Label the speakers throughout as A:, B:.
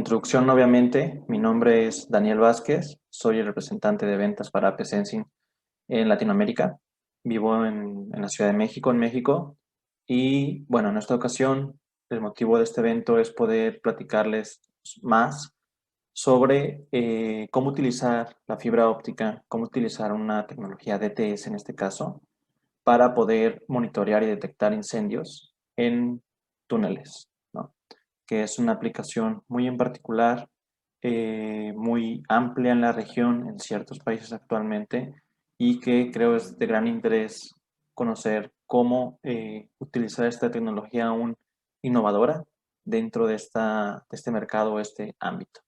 A: introducción, obviamente, mi nombre es Daniel Vázquez, soy el representante de ventas para AP Sensing en Latinoamérica. Vivo en la Ciudad de México, en México. Y bueno, en esta ocasión, el motivo de este evento es poder platicarles más sobre cómo utilizar la fibra óptica, cómo utilizar una tecnología DTS en este caso, para poder monitorear y detectar incendios en túneles, ¿no? Que es una aplicación muy en particular, muy amplia en la región, en ciertos países actualmente, y que creo es de gran interés conocer cómo utilizar esta tecnología aún innovadora dentro de este mercado, este ámbito.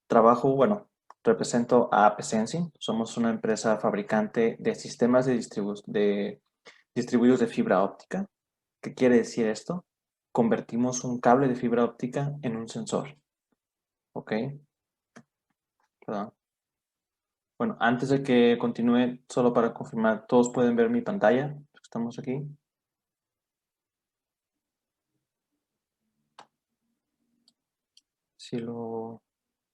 A: Trabajo, bueno, represento a AP Sensing, somos una empresa fabricante de sistemas distribuidos de fibra óptica. ¿Qué quiere decir esto? Convertimos un cable de fibra óptica en un sensor. ¿Ok? Perdón. Bueno, antes de que continúe, solo para confirmar, ¿todos pueden ver mi pantalla? Estamos aquí. Si lo...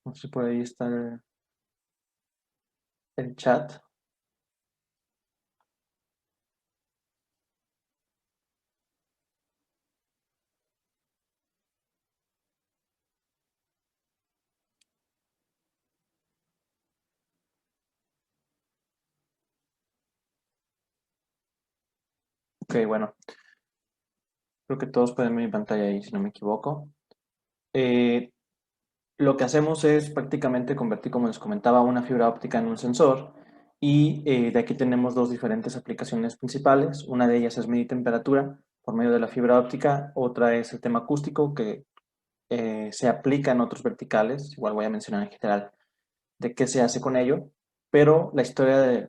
A: No sé si por ahí está el chat. Ok, bueno. Creo que todos pueden ver mi pantalla ahí, si no me equivoco. Eh, Lo que hacemos es prácticamente convertir, como les comentaba, una fibra óptica en un sensor y de aquí tenemos dos diferentes aplicaciones principales. Una de ellas es medir temperatura por medio de la fibra óptica, otra es el tema acústico que se aplica en otros verticales, igual voy a mencionar en general de qué se hace con ello, pero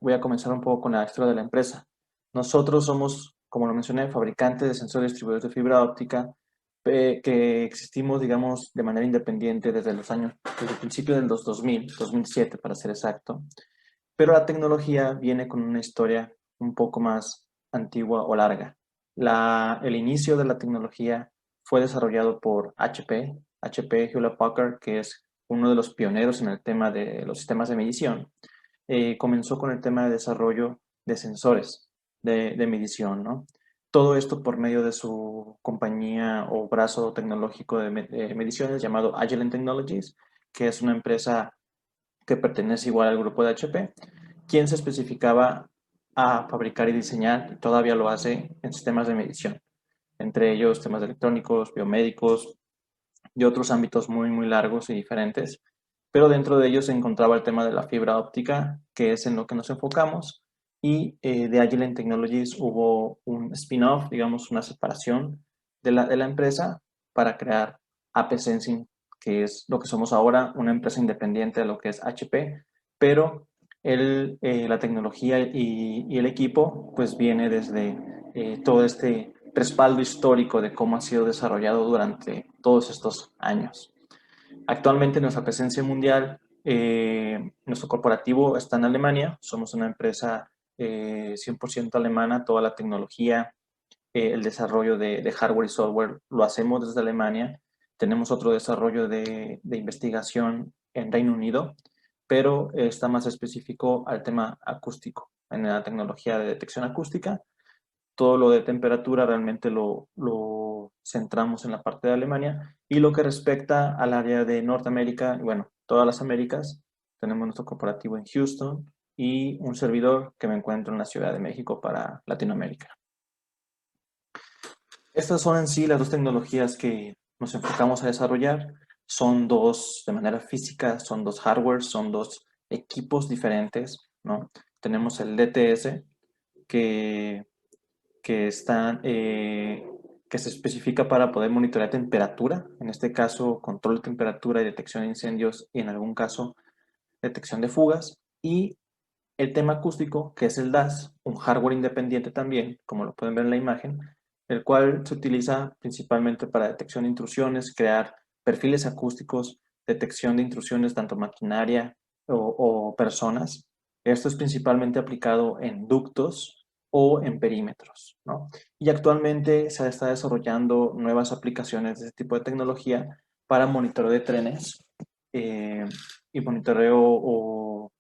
A: voy a comenzar un poco con la historia de la empresa. Nosotros somos, como lo mencioné, fabricantes de sensores distribuidores de fibra óptica que existimos, digamos, de manera independiente desde desde el principio del 2007 para ser exacto, pero la tecnología viene con una historia un poco más antigua o larga. El inicio de la tecnología fue desarrollado por HP Hewlett Packard, que es uno de los pioneros en el tema de los sistemas de medición. Comenzó con el tema de desarrollo de sensores de medición, ¿no? Todo esto por medio de su compañía o brazo tecnológico de mediciones llamado Agilent Technologies, que es una empresa que pertenece igual al grupo de HP, quien se especificaba a fabricar y diseñar, y todavía lo hace, en sistemas de medición, entre ellos temas electrónicos, biomédicos y otros ámbitos muy, muy largos y diferentes. Pero dentro de ellos se encontraba el tema de la fibra óptica, que es en lo que nos enfocamos, y de Agilent Technologies hubo un spin-off, digamos, una separación de la empresa para crear AP Sensing, que es lo que somos ahora, una empresa independiente de lo que es HP, pero la tecnología y el equipo pues viene desde todo este respaldo histórico de cómo ha sido desarrollado durante todos estos años. Actualmente nuestra presencia mundial, nuestro corporativo está en Alemania, somos una empresa 100% alemana, toda la tecnología, el desarrollo de hardware y software lo hacemos desde Alemania. Tenemos otro desarrollo de investigación en Reino Unido, pero está más específico al tema acústico, en la tecnología de detección acústica. Todo lo de temperatura realmente lo centramos en la parte de Alemania. Y lo que respecta al área de Norteamérica, bueno, todas las Américas, tenemos nuestro corporativo en Houston y un servidor que me encuentro en la Ciudad de México para Latinoamérica. Estas son en sí las dos tecnologías que nos enfocamos a desarrollar. Son dos, de manera física, son dos hardware, son dos equipos diferentes, ¿no? Tenemos el DTS, que, que, está, que se especifica para poder monitorear temperatura, en este caso control de temperatura y detección de incendios y en algún caso detección de fugas. Y el tema acústico, que es el DAS, un hardware independiente también, como lo pueden ver en la imagen, el cual se utiliza principalmente para detección de intrusiones, crear perfiles acústicos, detección de intrusiones, tanto maquinaria o personas. Esto es principalmente aplicado en ductos o en perímetros, ¿no? Y actualmente se está desarrollando nuevas aplicaciones de este tipo de tecnología para monitoreo de trenes y monitoreo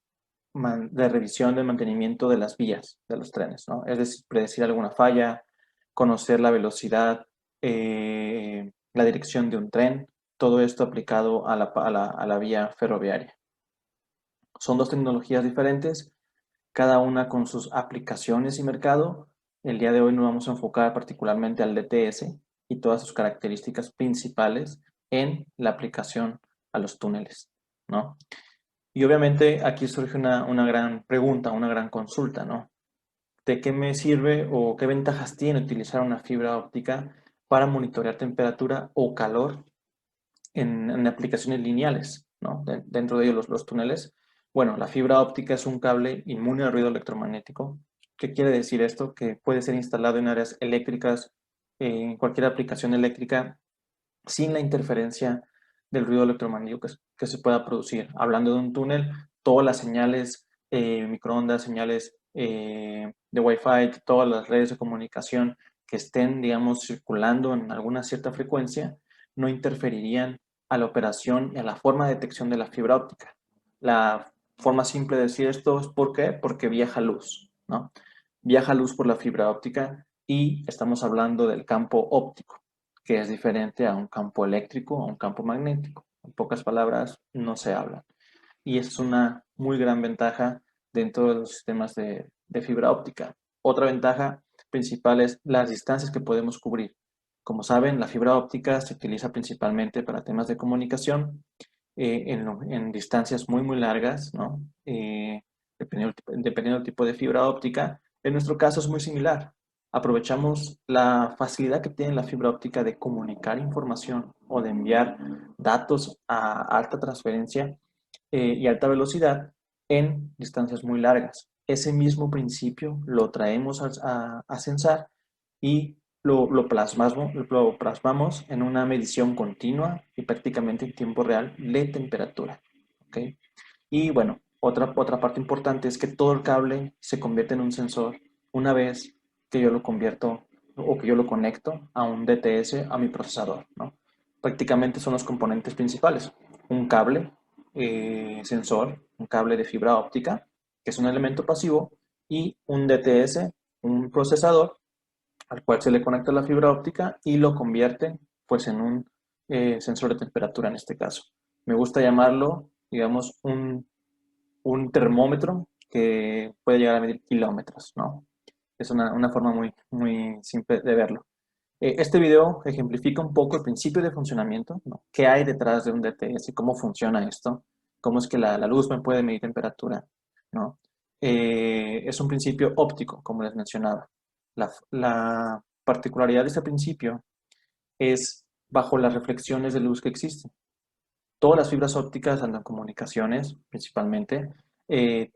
A: de revisión del mantenimiento de las vías de los trenes, ¿no? Es decir, predecir alguna falla, conocer la velocidad, la dirección de un tren, todo esto aplicado a la vía ferroviaria. Son dos tecnologías diferentes, cada una con sus aplicaciones y mercado. El día de hoy nos vamos a enfocar particularmente al DTS y todas sus características principales en la aplicación a los túneles, ¿no? Y obviamente aquí surge una gran pregunta, una gran consulta, ¿no? ¿De qué me sirve o qué ventajas tiene utilizar una fibra óptica para monitorear temperatura o calor en aplicaciones lineales, ¿no? Dentro de ellos los túneles. Bueno, la fibra óptica es un cable inmune al ruido electromagnético. ¿Qué quiere decir esto? Que puede ser instalado en áreas eléctricas, en cualquier aplicación eléctrica, sin la interferencia del ruido electromagnético que se pueda producir. Hablando de un túnel, todas las señales, microondas, señales de Wi-Fi, todas las redes de comunicación que estén, digamos, circulando en alguna cierta frecuencia, no interferirían a la operación y a la forma de detección de la fibra óptica. La forma simple de decir esto es ¿por qué? Porque viaja luz, ¿no? Viaja luz por la fibra óptica y estamos hablando del campo óptico, que es diferente a un campo eléctrico o un campo magnético. En pocas palabras, no se hablan. Y es una muy gran ventaja dentro de los sistemas de fibra óptica. Otra ventaja principal es las distancias que podemos cubrir. Como saben, la fibra óptica se utiliza principalmente para temas de comunicación en distancias muy largas, ¿no? Dependiendo del tipo de fibra óptica. En nuestro caso es muy similar. Aprovechamos la facilidad que tiene la fibra óptica de comunicar información o de enviar datos a alta transferencia y alta velocidad en distancias muy largas. Ese mismo principio lo traemos a Sensar y lo plasmamos en una medición continua y prácticamente en tiempo real de temperatura. ¿Okay? Y bueno, otra parte importante es que todo el cable se convierte en un sensor una vez que yo lo convierto o que yo lo conecto a un DTS, a mi procesador, ¿no? Prácticamente son los componentes principales. Un cable sensor, un cable de fibra óptica, que es un elemento pasivo, y un DTS, un procesador, al cual se le conecta la fibra óptica y lo convierte pues en un sensor de temperatura en este caso. Me gusta llamarlo, digamos, un termómetro que puede llegar a medir kilómetros, ¿no? Es una forma muy simple de verlo. Este video ejemplifica un poco el principio de funcionamiento, ¿no? ¿Qué hay detrás de un DTS? ¿Cómo funciona esto? ¿Cómo es que la luz me puede medir temperatura? ¿No? Es un principio óptico, como les mencionaba. La particularidad de este principio es bajo las reflexiones de luz que existen. Todas las fibras ópticas andan comunicaciones, principalmente, eh,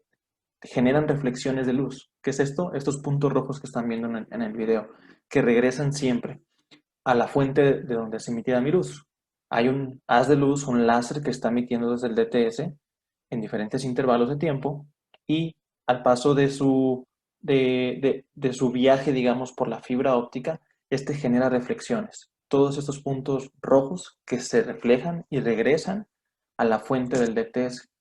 A: generan reflexiones de luz. ¿Qué es esto? Estos puntos rojos que están viendo en el video, que regresan siempre a la fuente de donde se emitía mi luz. Hay un haz de luz, un láser que está emitiendo desde el DTS en diferentes intervalos de tiempo y al paso de su viaje, digamos, por la fibra óptica, este genera reflexiones. Todos estos puntos rojos que se reflejan y regresan a la fuente del DTS.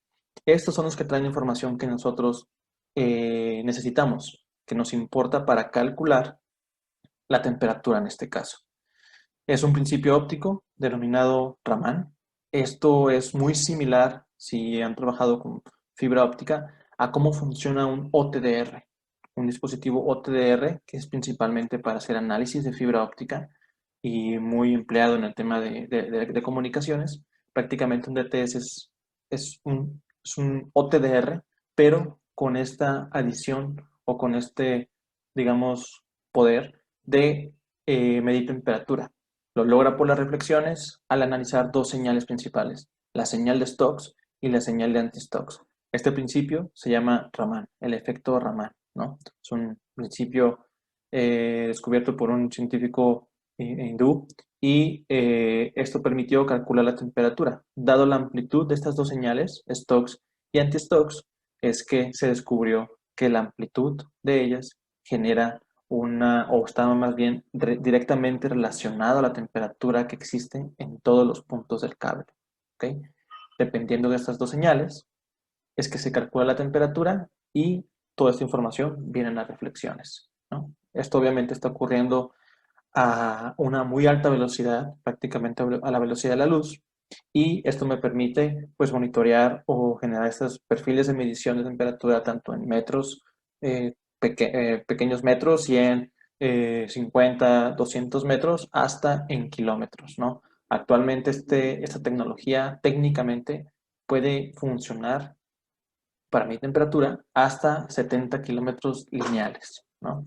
A: Estos son los que traen información que nosotros necesitamos, que nos importa para calcular la temperatura en este caso. Es un principio óptico denominado Raman. Esto es muy similar, si han trabajado con fibra óptica, a cómo funciona un OTDR, un dispositivo OTDR que es principalmente para hacer análisis de fibra óptica y muy empleado en el tema de comunicaciones. Prácticamente un DTS es un OTDR, pero con esta adición o con este, digamos, poder de medir temperatura. Lo logra por las reflexiones al analizar dos señales principales, la señal de Stokes y la señal de anti-Stokes. Este principio se llama Raman, el efecto Raman, ¿no? Es un principio descubierto por un científico hindú y esto permitió calcular la temperatura. Dado la amplitud de estas dos señales, Stokes y anti-Stokes, es que se descubrió que la amplitud de ellas genera o está más bien directamente relacionado a la temperatura que existe en todos los puntos del cable. ¿Ok? Dependiendo de estas dos señales, es que se calcula la temperatura y toda esta información viene en las reflexiones, ¿no? Esto obviamente está ocurriendo a una muy alta velocidad, prácticamente a la velocidad de la luz, y esto me permite pues monitorear o generar estos perfiles de medición de temperatura tanto en metros, pequeños metros, 100, 50, 200 metros, hasta en kilómetros, ¿no? Actualmente esta tecnología técnicamente puede funcionar para mi temperatura hasta 70 kilómetros lineales, ¿no?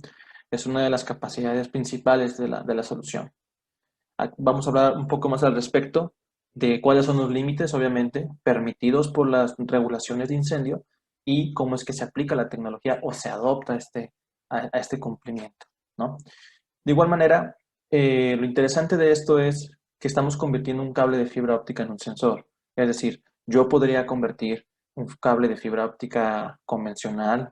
A: Es una de las capacidades principales de la solución. Vamos a hablar un poco más al respecto de cuáles son los límites, obviamente, permitidos por las regulaciones de incendio y cómo es que se aplica la tecnología o se adopta a este cumplimiento, ¿no? De igual manera, lo interesante de esto es que estamos convirtiendo un cable de fibra óptica en un sensor. Es decir, yo podría convertir un cable de fibra óptica convencional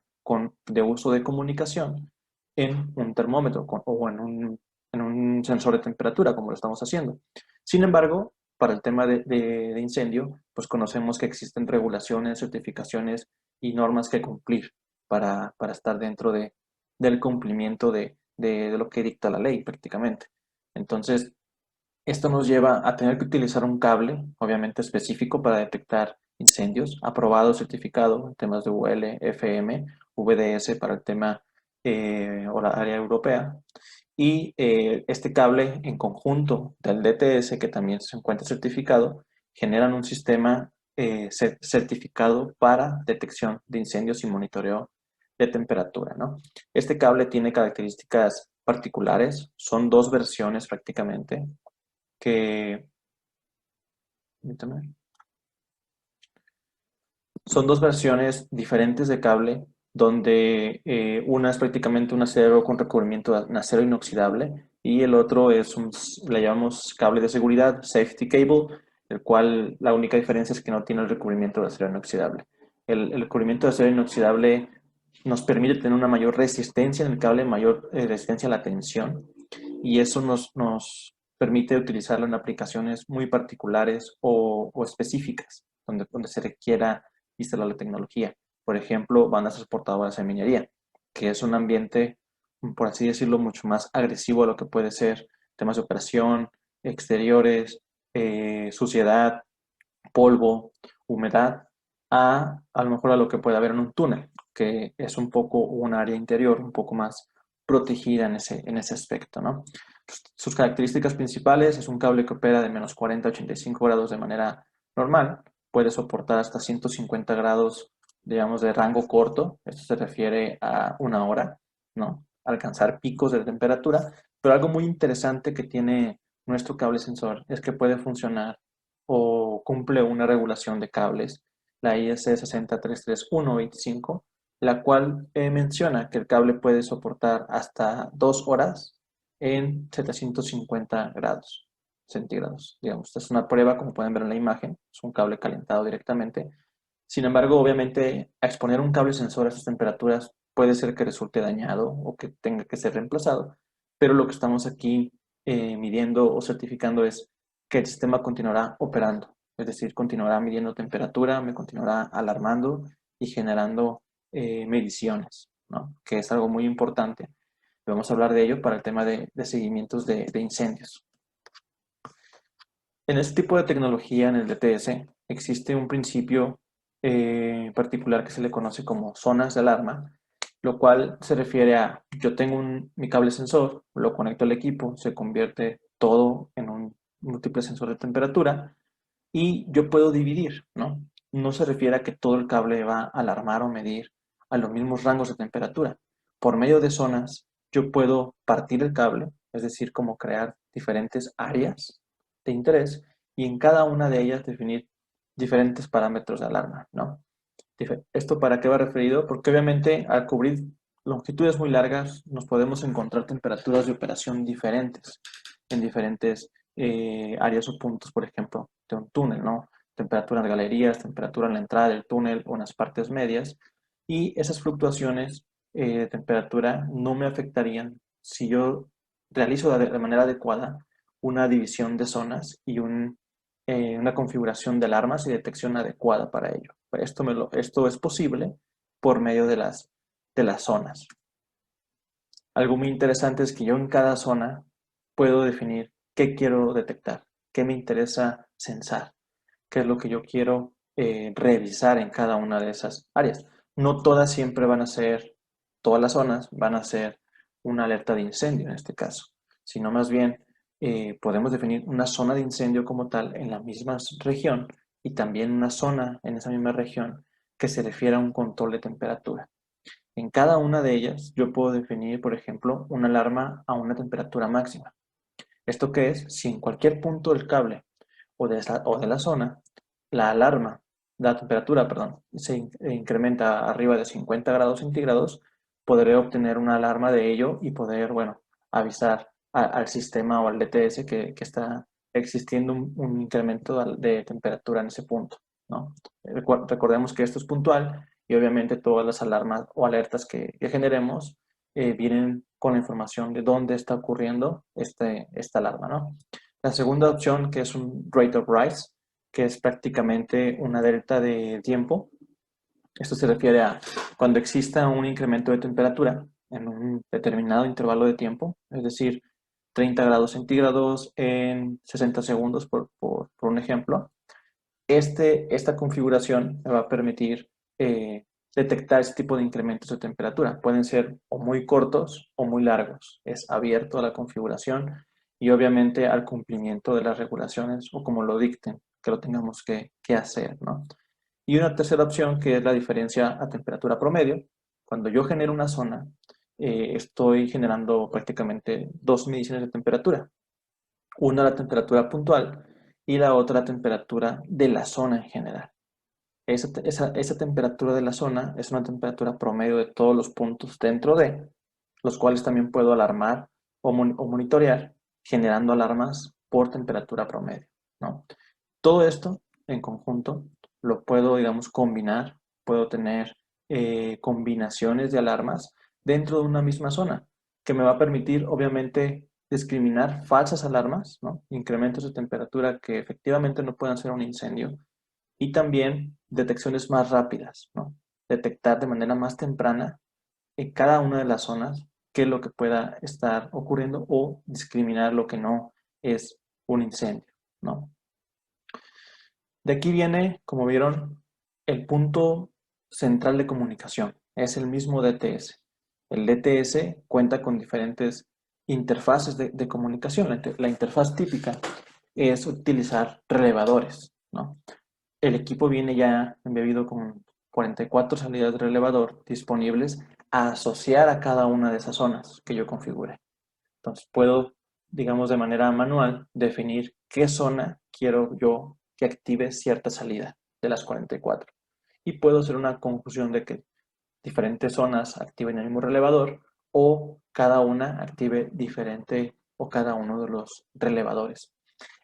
A: de uso de comunicación en un termómetro o en un sensor de temperatura, como lo estamos haciendo. Sin embargo, para el tema de incendio, pues conocemos que existen regulaciones, certificaciones y normas que cumplir para estar dentro del cumplimiento de lo que dicta la ley prácticamente. Entonces, esto nos lleva a tener que utilizar un cable, obviamente específico para detectar incendios, aprobado, certificado en temas de UL, FM, VDS para el tema o la área europea. Y este cable en conjunto del DTS, que también se encuentra certificado, generan un sistema certificado para detección de incendios y monitoreo de temperatura, ¿no? Este cable tiene características particulares, son dos versiones prácticamente, que son dos versiones diferentes de cable, donde una es prácticamente un acero con recubrimiento de acero inoxidable y el otro es le llamamos cable de seguridad, safety cable, el cual la única diferencia es que no tiene el recubrimiento de acero inoxidable. El recubrimiento de acero inoxidable nos permite tener una mayor resistencia en el cable, mayor resistencia a la tensión, y eso nos permite utilizarlo en aplicaciones muy particulares o específicas, donde se requiera instalar la tecnología. Por ejemplo, bandas transportadoras de minería, que es un ambiente, por así decirlo, mucho más agresivo a lo que puede ser temas de operación, exteriores, suciedad, polvo, humedad, a lo mejor a lo que puede haber en un túnel, que es un poco un área interior, un poco más protegida en ese aspecto, ¿no? Sus características principales es un cable que opera de menos 40 a 85 grados de manera normal, puede soportar hasta 150 grados, digamos, de rango corto, esto se refiere a una hora, ¿no? Alcanzar picos de temperatura, pero algo muy interesante que tiene nuestro cable sensor es que puede funcionar o cumple una regulación de cables, la IEC 6033125, la cual menciona que el cable puede soportar hasta 2 horas en 750 grados centígrados. Digamos, esta es una prueba, como pueden ver en la imagen, es un cable calentado directamente. Sin embargo, obviamente, a exponer un cable sensor a estas temperaturas puede ser que resulte dañado o que tenga que ser reemplazado, pero lo que estamos aquí midiendo o certificando es que el sistema continuará operando, es decir, continuará midiendo temperatura, me continuará alarmando y generando mediciones, ¿no? Que es algo muy importante. Vamos a hablar de ello para el tema de seguimientos de incendios. En este tipo de tecnología, en el DTS, existe un principio particular que se le conoce como zonas de alarma, lo cual se refiere a, yo tengo mi cable sensor, lo conecto al equipo, se convierte todo en un múltiple sensor de temperatura y yo puedo dividir, ¿no? No se refiere a que todo el cable va a alarmar o medir a los mismos rangos de temperatura. Por medio de zonas, yo puedo partir el cable, es decir, como crear diferentes áreas de interés y en cada una de ellas definir diferentes parámetros de alarma, ¿no? ¿Esto para qué va referido? Porque obviamente al cubrir longitudes muy largas nos podemos encontrar temperaturas de operación diferentes en diferentes áreas o puntos, por ejemplo, de un túnel, ¿no? Temperatura en galerías, temperatura en la entrada del túnel o en las partes medias. Y esas fluctuaciones de temperatura no me afectarían si yo realizo de manera adecuada una división de zonas y una configuración de alarmas y detección adecuada para ello. Esto es posible por medio de las zonas. Algo muy interesante es que yo en cada zona puedo definir qué quiero detectar, qué me interesa sensar, qué es lo que yo quiero revisar en cada una de esas áreas. No todas siempre van a ser, todas las zonas van a ser una alerta de incendio en este caso, sino más bien podemos definir una zona de incendio como tal en la misma región y también una zona en esa misma región que se refiere a un control de temperatura. En cada una de ellas yo puedo definir, por ejemplo, una alarma a una temperatura máxima. ¿Esto qué es? Si en cualquier punto del cable o de la zona, la alarma, la temperatura, perdón, se incrementa arriba de 50 grados centígrados, podré obtener una alarma de ello y poder, bueno, avisar al sistema o al DTS que está existiendo un incremento de temperatura en ese punto, ¿no? Recordemos que esto es puntual y obviamente todas las alarmas o alertas que generemos vienen con la información de dónde está ocurriendo esta alarma, ¿no? La segunda opción, que es un rate of rise, que es prácticamente una delta de tiempo. Esto se refiere a cuando exista un incremento de temperatura en un determinado intervalo de tiempo, es decir, 30 grados centígrados en 60 segundos, por un ejemplo. Esta configuración me va a permitir detectar este tipo de incrementos de temperatura. Pueden ser o muy cortos o muy largos. Es abierto a la configuración y obviamente al cumplimiento de las regulaciones o como lo dicten, que lo tengamos que hacer, ¿no? Y una tercera opción que es la diferencia a temperatura promedio. Cuando yo genero una zona, estoy generando prácticamente dos mediciones de temperatura. Una la temperatura puntual y la otra la temperatura de la zona en general. Esa temperatura de la zona es una temperatura promedio de todos los puntos dentro de, los cuales también puedo alarmar o monitorear, generando alarmas por temperatura promedio, ¿no? Todo esto en conjunto lo puedo, digamos, combinar, puedo tener combinaciones de alarmas dentro de una misma zona, que me va a permitir, obviamente, discriminar falsas alarmas, ¿no? Incrementos de temperatura que efectivamente no puedan ser un incendio, y también detecciones más rápidas, ¿no? Detectar de manera más temprana en cada una de las zonas qué es lo que pueda estar ocurriendo o discriminar lo que no es un incendio, ¿no? De aquí viene, como vieron, el punto central de comunicación. Es el mismo DTS. El DTS cuenta con diferentes interfaces de comunicación. La interfaz típica es utilizar relevadores, ¿no? El equipo viene ya embebido con 44 salidas de relevador disponibles a asociar a cada una de esas zonas que yo configure. Entonces puedo, digamos, de manera manual definir qué zona quiero yo que active cierta salida de las 44. Y puedo hacer una confusión de que diferentes zonas activen el mismo relevador o cada una active diferente o cada uno de los relevadores.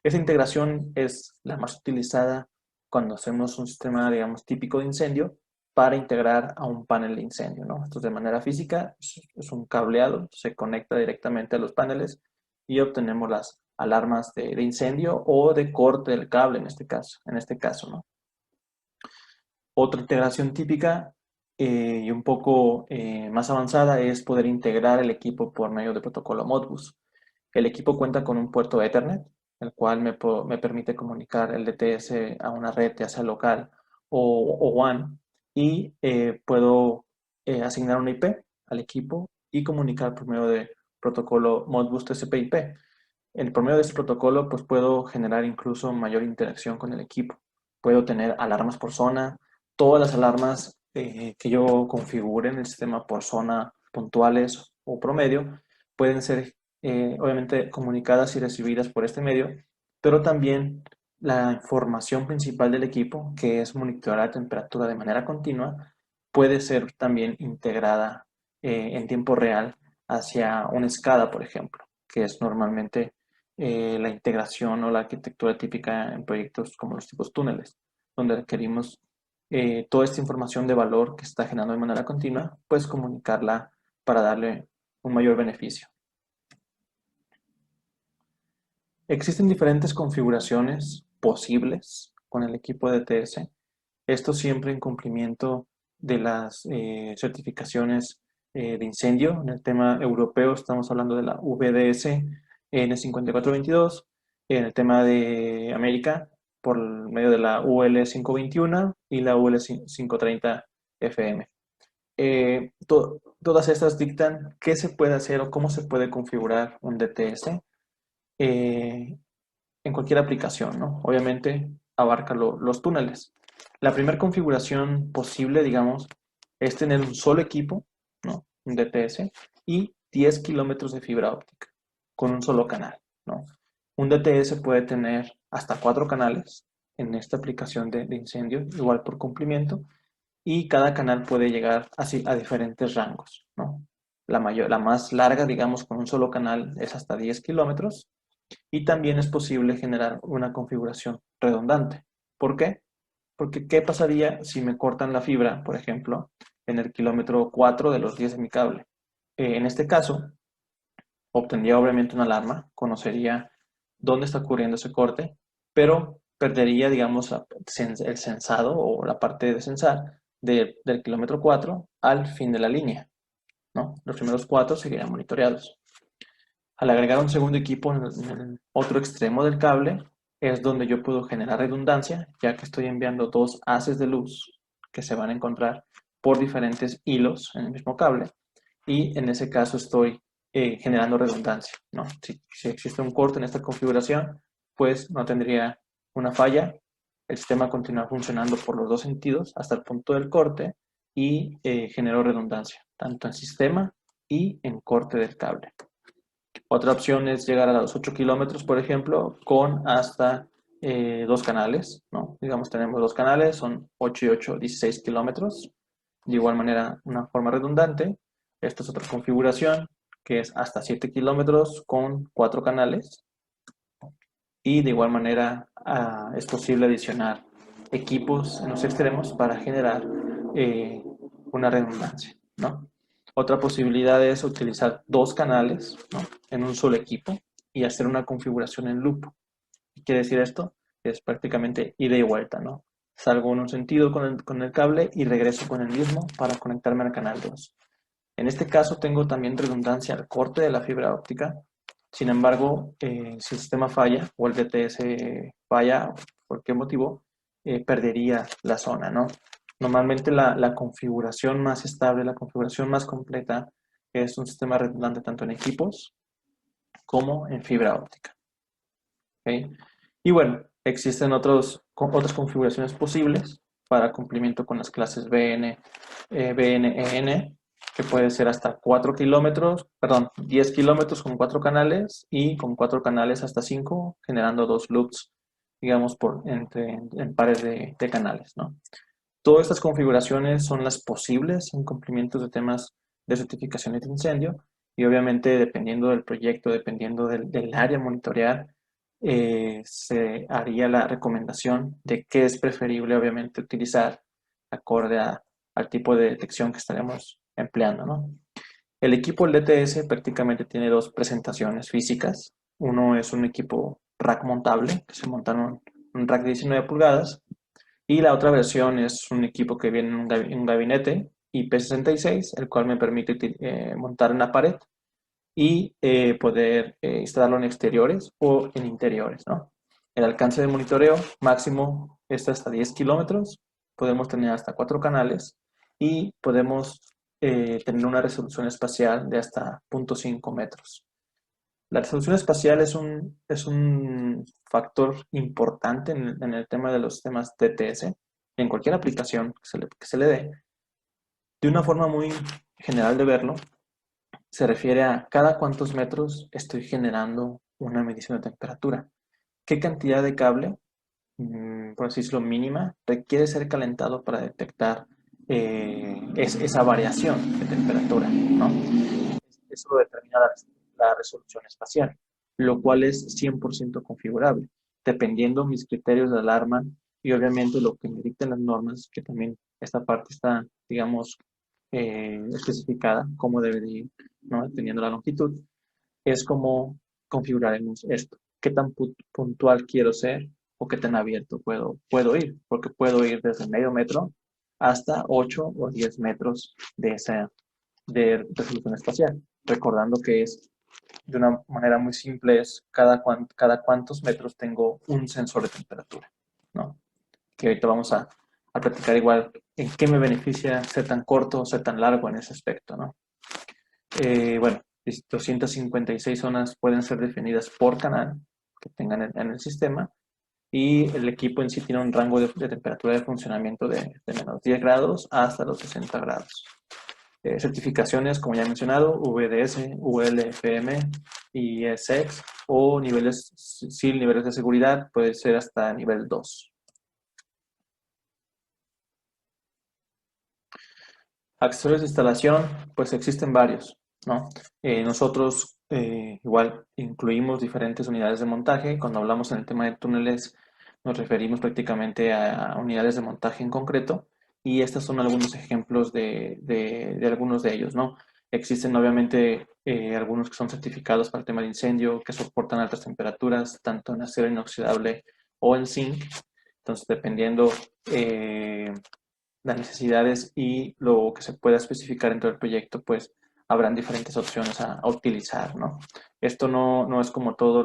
A: Esa integración es la más utilizada cuando hacemos un sistema, digamos, típico de incendio para integrar a un panel de incendio, ¿no? Esto de manera física es un cableado, se conecta directamente a los paneles y obtenemos las alarmas de incendio o de corte del cable en este caso, ¿no? Otra integración típica y un poco más avanzada es poder integrar el equipo por medio de protocolo Modbus. El equipo cuenta con un puerto Ethernet, el cual me permite comunicar el DTS a una red, ya sea local o WAN, y puedo asignar una IP al equipo y comunicar por medio de protocolo Modbus TCP/IP. Por medio de este protocolo, pues puedo generar incluso mayor interacción con el equipo. Puedo tener alarmas por zona, todas las alarmas que yo configure en el sistema por zona puntuales o promedio pueden ser obviamente comunicadas y recibidas por este medio, pero también la información principal del equipo, que es monitorear la temperatura de manera continua, puede ser también integrada en tiempo real hacia una SCADA, por ejemplo, que es normalmente la integración o la arquitectura típica en proyectos como los tipos túneles, donde requerimos toda esta información de valor que se está generando de manera continua, pues comunicarla para darle un mayor beneficio. Existen diferentes configuraciones posibles con el equipo de DTS. Esto siempre en cumplimiento de las certificaciones de incendio. En el tema europeo estamos hablando de la VDS N5422. En el tema de América, por medio de la UL 521 y la UL 530 FM. Todas estas dictan qué se puede hacer o cómo se puede configurar un DTS en cualquier aplicación, ¿no? Obviamente abarca los túneles. La primera configuración posible, digamos, es tener un solo equipo, ¿no? Un DTS y 10 kilómetros de fibra óptica con un solo canal, ¿no? Un DTS puede tener hasta 4 canales en esta aplicación de incendio, igual por cumplimiento, y cada canal puede llegar así a diferentes rangos, ¿no? La más larga, digamos, con un solo canal es hasta 10 kilómetros, y también es posible generar una configuración redundante. ¿Por qué? Porque ¿qué pasaría si me cortan la fibra, por ejemplo, en el kilómetro 4 de los 10 de mi cable? En este caso, obtendría obviamente una alarma, conocería dónde está ocurriendo ese corte, pero perdería, digamos, el sensado o la parte de sensar del kilómetro 4 al fin de la línea, ¿no? Los primeros 4 seguirían monitoreados. Al agregar un segundo equipo en el otro extremo del cable, es donde yo puedo generar redundancia, ya que estoy enviando dos haces de luz que se van a encontrar por diferentes hilos en el mismo cable. Y en ese caso estoy generando redundancia, ¿no? Si existe un corte en esta configuración, pues no tendría una falla. El sistema continúa funcionando por los dos sentidos hasta el punto del corte y genero redundancia, tanto en sistema y en corte del cable. Otra opción es llegar a los 8 kilómetros, por ejemplo, con hasta 2 canales, ¿no? Digamos, tenemos 2 canales, son 8 y 8, 16 kilómetros. De igual manera, una forma redundante. Esta es otra configuración, que es hasta 7 kilómetros con 4 canales. Y de igual manera, es posible adicionar equipos en los extremos para generar una redundancia, ¿no? Otra posibilidad es utilizar 2 canales, ¿no?, en un solo equipo y hacer una configuración en loop. ¿Qué quiere decir esto? Es prácticamente ida y vuelta, ¿no? Salgo en un sentido con el cable y regreso con el mismo para conectarme al canal 2. En este caso tengo también redundancia al corte de la fibra óptica. Sin embargo, si el sistema falla o el DTS falla, por qué motivo, perdería la zona, ¿no? Normalmente la configuración más estable, la configuración más completa es un sistema redundante tanto en equipos como en fibra óptica. ¿Okay? Y bueno, existen otras configuraciones posibles para cumplimiento con las clases BN, BNEN, que puede ser hasta 4 kilómetros, perdón, 10 kilómetros con 4 canales y con 4 canales hasta 5, generando 2 loops, digamos, en pares de canales, ¿no? Todas estas configuraciones son las posibles en cumplimientos de temas de certificación de incendio y obviamente dependiendo del proyecto, dependiendo del área a monitorear, se haría la recomendación de qué es preferible obviamente utilizar acorde al tipo de detección que estaremos empleando, ¿no? El equipo LTS prácticamente tiene dos presentaciones físicas. Uno es un equipo rack montable, que se monta en un rack de 19 pulgadas, y la otra versión es un equipo que viene en un gabinete IP66, el cual me permite montar en la pared y poder instalarlo en exteriores o en interiores, ¿no? El alcance de monitoreo máximo es hasta 10 kilómetros, podemos tener hasta 4 canales y podemos tener una resolución espacial de hasta 0.5 metros. La resolución espacial es un factor importante en el tema de los sistemas DTS, en cualquier aplicación que se le dé. De una forma muy general de verlo, se refiere a cada cuántos metros estoy generando una medición de temperatura. ¿Qué cantidad de cable, por así decirlo, mínima, requiere ser calentado para detectar esa variación de temperatura, ¿no? Eso lo determina la resolución espacial, lo cual es 100% configurable. Dependiendo mis criterios de alarma y obviamente lo que me dictan las normas, que también esta parte está, digamos, especificada, cómo debe de ir, ¿no? Dependiendo la longitud, es cómo configuraremos esto. ¿Qué tan puntual quiero ser o qué tan abierto puedo ir? Porque puedo ir desde medio metro hasta 8 o 10 metros de resolución espacial, recordando que es de una manera muy simple, es cada cuántos metros tengo un sensor de temperatura, ¿no? Que ahorita vamos a platicar igual en qué me beneficia ser tan corto o ser tan largo en ese aspecto, ¿no? Bueno, 256 zonas pueden ser definidas por canal que tengan en el sistema, y el equipo en sí tiene un rango de temperatura de funcionamiento de menos 10 grados hasta los 60 grados. Certificaciones, como ya he mencionado, VDS, ULFM y SEX, o niveles, sí, niveles de seguridad, puede ser hasta nivel 2. Accesorios de instalación, pues existen varios, ¿no? Nosotros igual incluimos diferentes unidades de montaje. Cuando hablamos en el tema de túneles, nos referimos prácticamente a unidades de montaje en concreto, y estos son algunos ejemplos de algunos de ellos, ¿no? Existen obviamente algunos que son certificados para el tema de incendio, que soportan altas temperaturas, tanto en acero inoxidable o en zinc. Entonces, dependiendo las necesidades y lo que se pueda especificar dentro del proyecto, pues habrán diferentes opciones a utilizar, ¿no? Esto no es como todo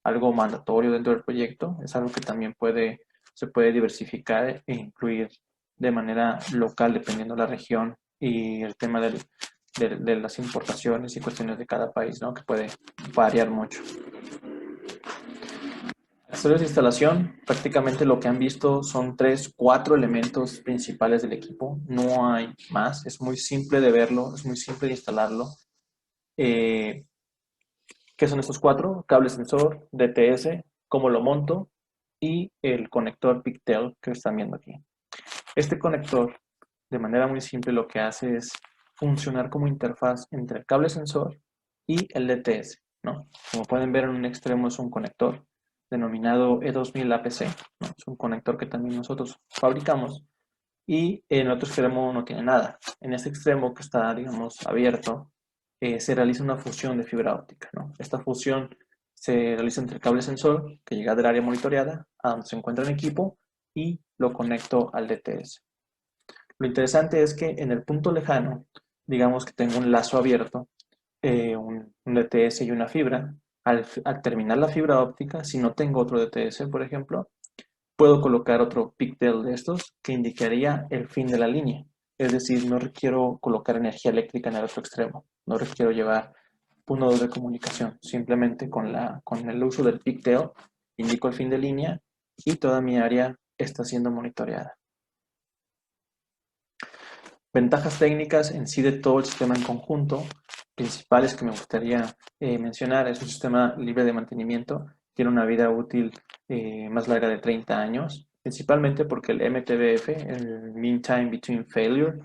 A: algo mandatorio dentro del proyecto, es algo que también se puede diversificar e incluir de manera local dependiendo de la región y el tema de las importaciones y cuestiones de cada país, ¿no? Que puede variar mucho. Accesorios de instalación, prácticamente lo que han visto son 3, 4 elementos principales del equipo, no hay más, es muy simple de verlo, es muy simple de instalarlo. ¿Qué son estos 4? Cable sensor, DTS, cómo lo monto y el conector Pigtail que están viendo aquí. Este conector, de manera muy simple, lo que hace es funcionar como interfaz entre el cable sensor y el DTS, ¿no? Como pueden ver, en un extremo es un conector denominado E2000 APC, ¿no? Es un conector que también nosotros fabricamos, y en otro extremo no tiene nada. En este extremo que está, digamos, abierto, se realiza una fusión de fibra óptica, ¿no? Esta fusión se realiza entre el cable sensor que llega del área monitoreada a donde se encuentra el equipo y lo conecto al DTS. Lo interesante es que en el punto lejano, digamos que tengo un lazo abierto, un DTS y una fibra. Al terminar la fibra óptica, si no tengo otro DTS, por ejemplo, puedo colocar otro pigtail de estos que indicaría el fin de la línea. Es decir, no requiero colocar energía eléctrica en el otro extremo, no requiero llevar puntos de comunicación. Simplemente con el uso del pigtail indico el fin de línea y toda mi área está siendo monitoreada. Ventajas técnicas en sí de todo el sistema en conjunto, principales que me gustaría mencionar: es un sistema libre de mantenimiento, tiene una vida útil más larga de 30 años, principalmente porque el MTBF, el Mean Time Between Failure,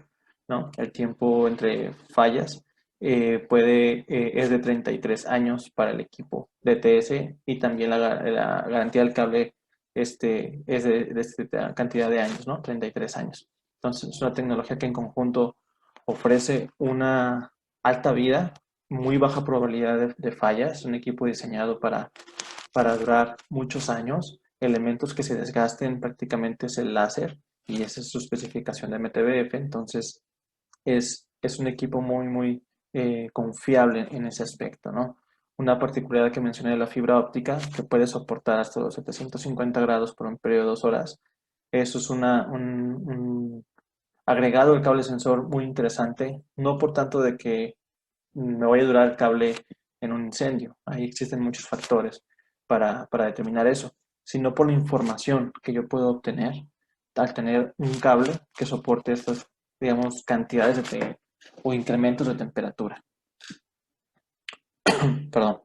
A: ¿no? El tiempo entre fallas, es de 33 años para el equipo DTS, y también la garantía del cable es de esta cantidad de años, ¿no? 33 años. Entonces, es una tecnología que en conjunto ofrece una alta vida, muy baja probabilidad de fallas, un equipo diseñado para durar muchos años. Elementos que se desgasten prácticamente es el láser, y esa es su especificación de MTBF. Entonces, es un equipo muy confiable en ese aspecto, ¿no? Una particularidad que mencioné de la fibra óptica, que puede soportar hasta los 750 grados por un periodo de 2 horas. Eso es un agregado del cable sensor muy interesante, no por tanto de que me vaya a durar el cable en un incendio, ahí existen muchos factores para determinar eso, sino por la información que yo puedo obtener al tener un cable que soporte estas, digamos, cantidades o incrementos de temperatura. Perdón.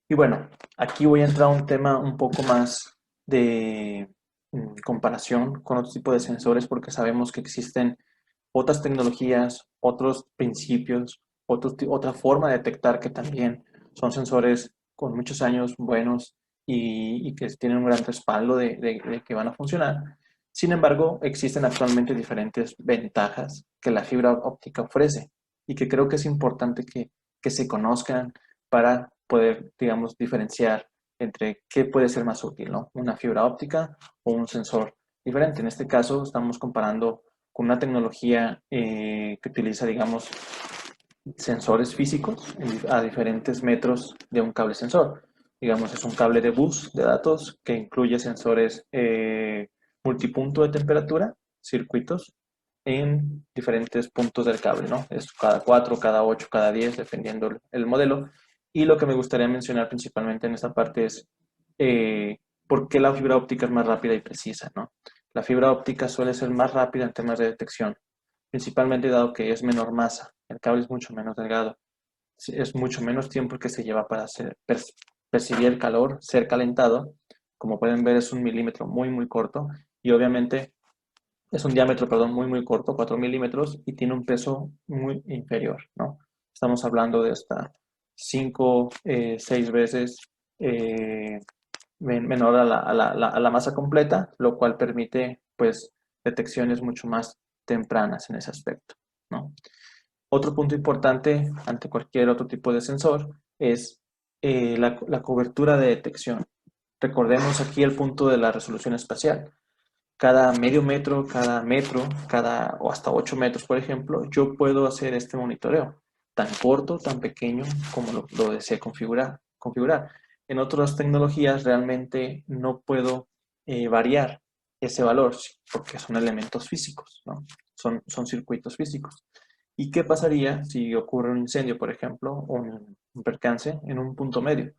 A: Y bueno, aquí voy a entrar a un tema un poco más de comparación con otro tipo de sensores, porque sabemos que existen otras tecnologías, otros principios, otra forma de detectar que también son sensores con muchos años buenos y que tienen un gran respaldo de que van a funcionar. Sin embargo, existen actualmente diferentes ventajas que la fibra óptica ofrece y que creo que es importante que se conozcan para poder, digamos, diferenciar entre qué puede ser más útil, ¿no? Una fibra óptica o un sensor diferente. En este caso, estamos comparando con una tecnología que utiliza, digamos, sensores físicos a diferentes metros de un cable sensor. Digamos, es un cable de bus de datos que incluye sensores multipunto de temperatura, circuitos, en diferentes puntos del cable, ¿no? Es cada 4, cada 8, cada 10, dependiendo el modelo. Y lo que me gustaría mencionar principalmente en esta parte es eh, por qué la fibra óptica es más rápida y precisa, ¿no? La fibra óptica suele ser más rápida en temas de detección, principalmente dado que es menor masa, el cable es mucho menos delgado, es mucho menos tiempo que se lleva para percibir el calor, ser calentado. Como pueden ver, es un milímetro muy corto y obviamente es un diámetro, perdón, muy corto, 4 milímetros, y tiene un peso muy inferior, ¿no? Estamos hablando de hasta 5, 6 veces eh, menor a la masa completa, lo cual permite, pues, detecciones mucho más tempranas en ese aspecto, ¿no? Otro punto importante ante cualquier otro tipo de sensor es la cobertura de detección. Recordemos aquí el punto de la resolución espacial. Cada medio metro, cada metro, o hasta 8 metros, por ejemplo, yo puedo hacer este monitoreo, tan corto, tan pequeño como lo desee configurar. En otras tecnologías realmente no puedo variar ese valor porque son elementos físicos, ¿no? Son circuitos físicos. ¿Y qué pasaría si ocurre un incendio, por ejemplo, o un percance en un punto medio?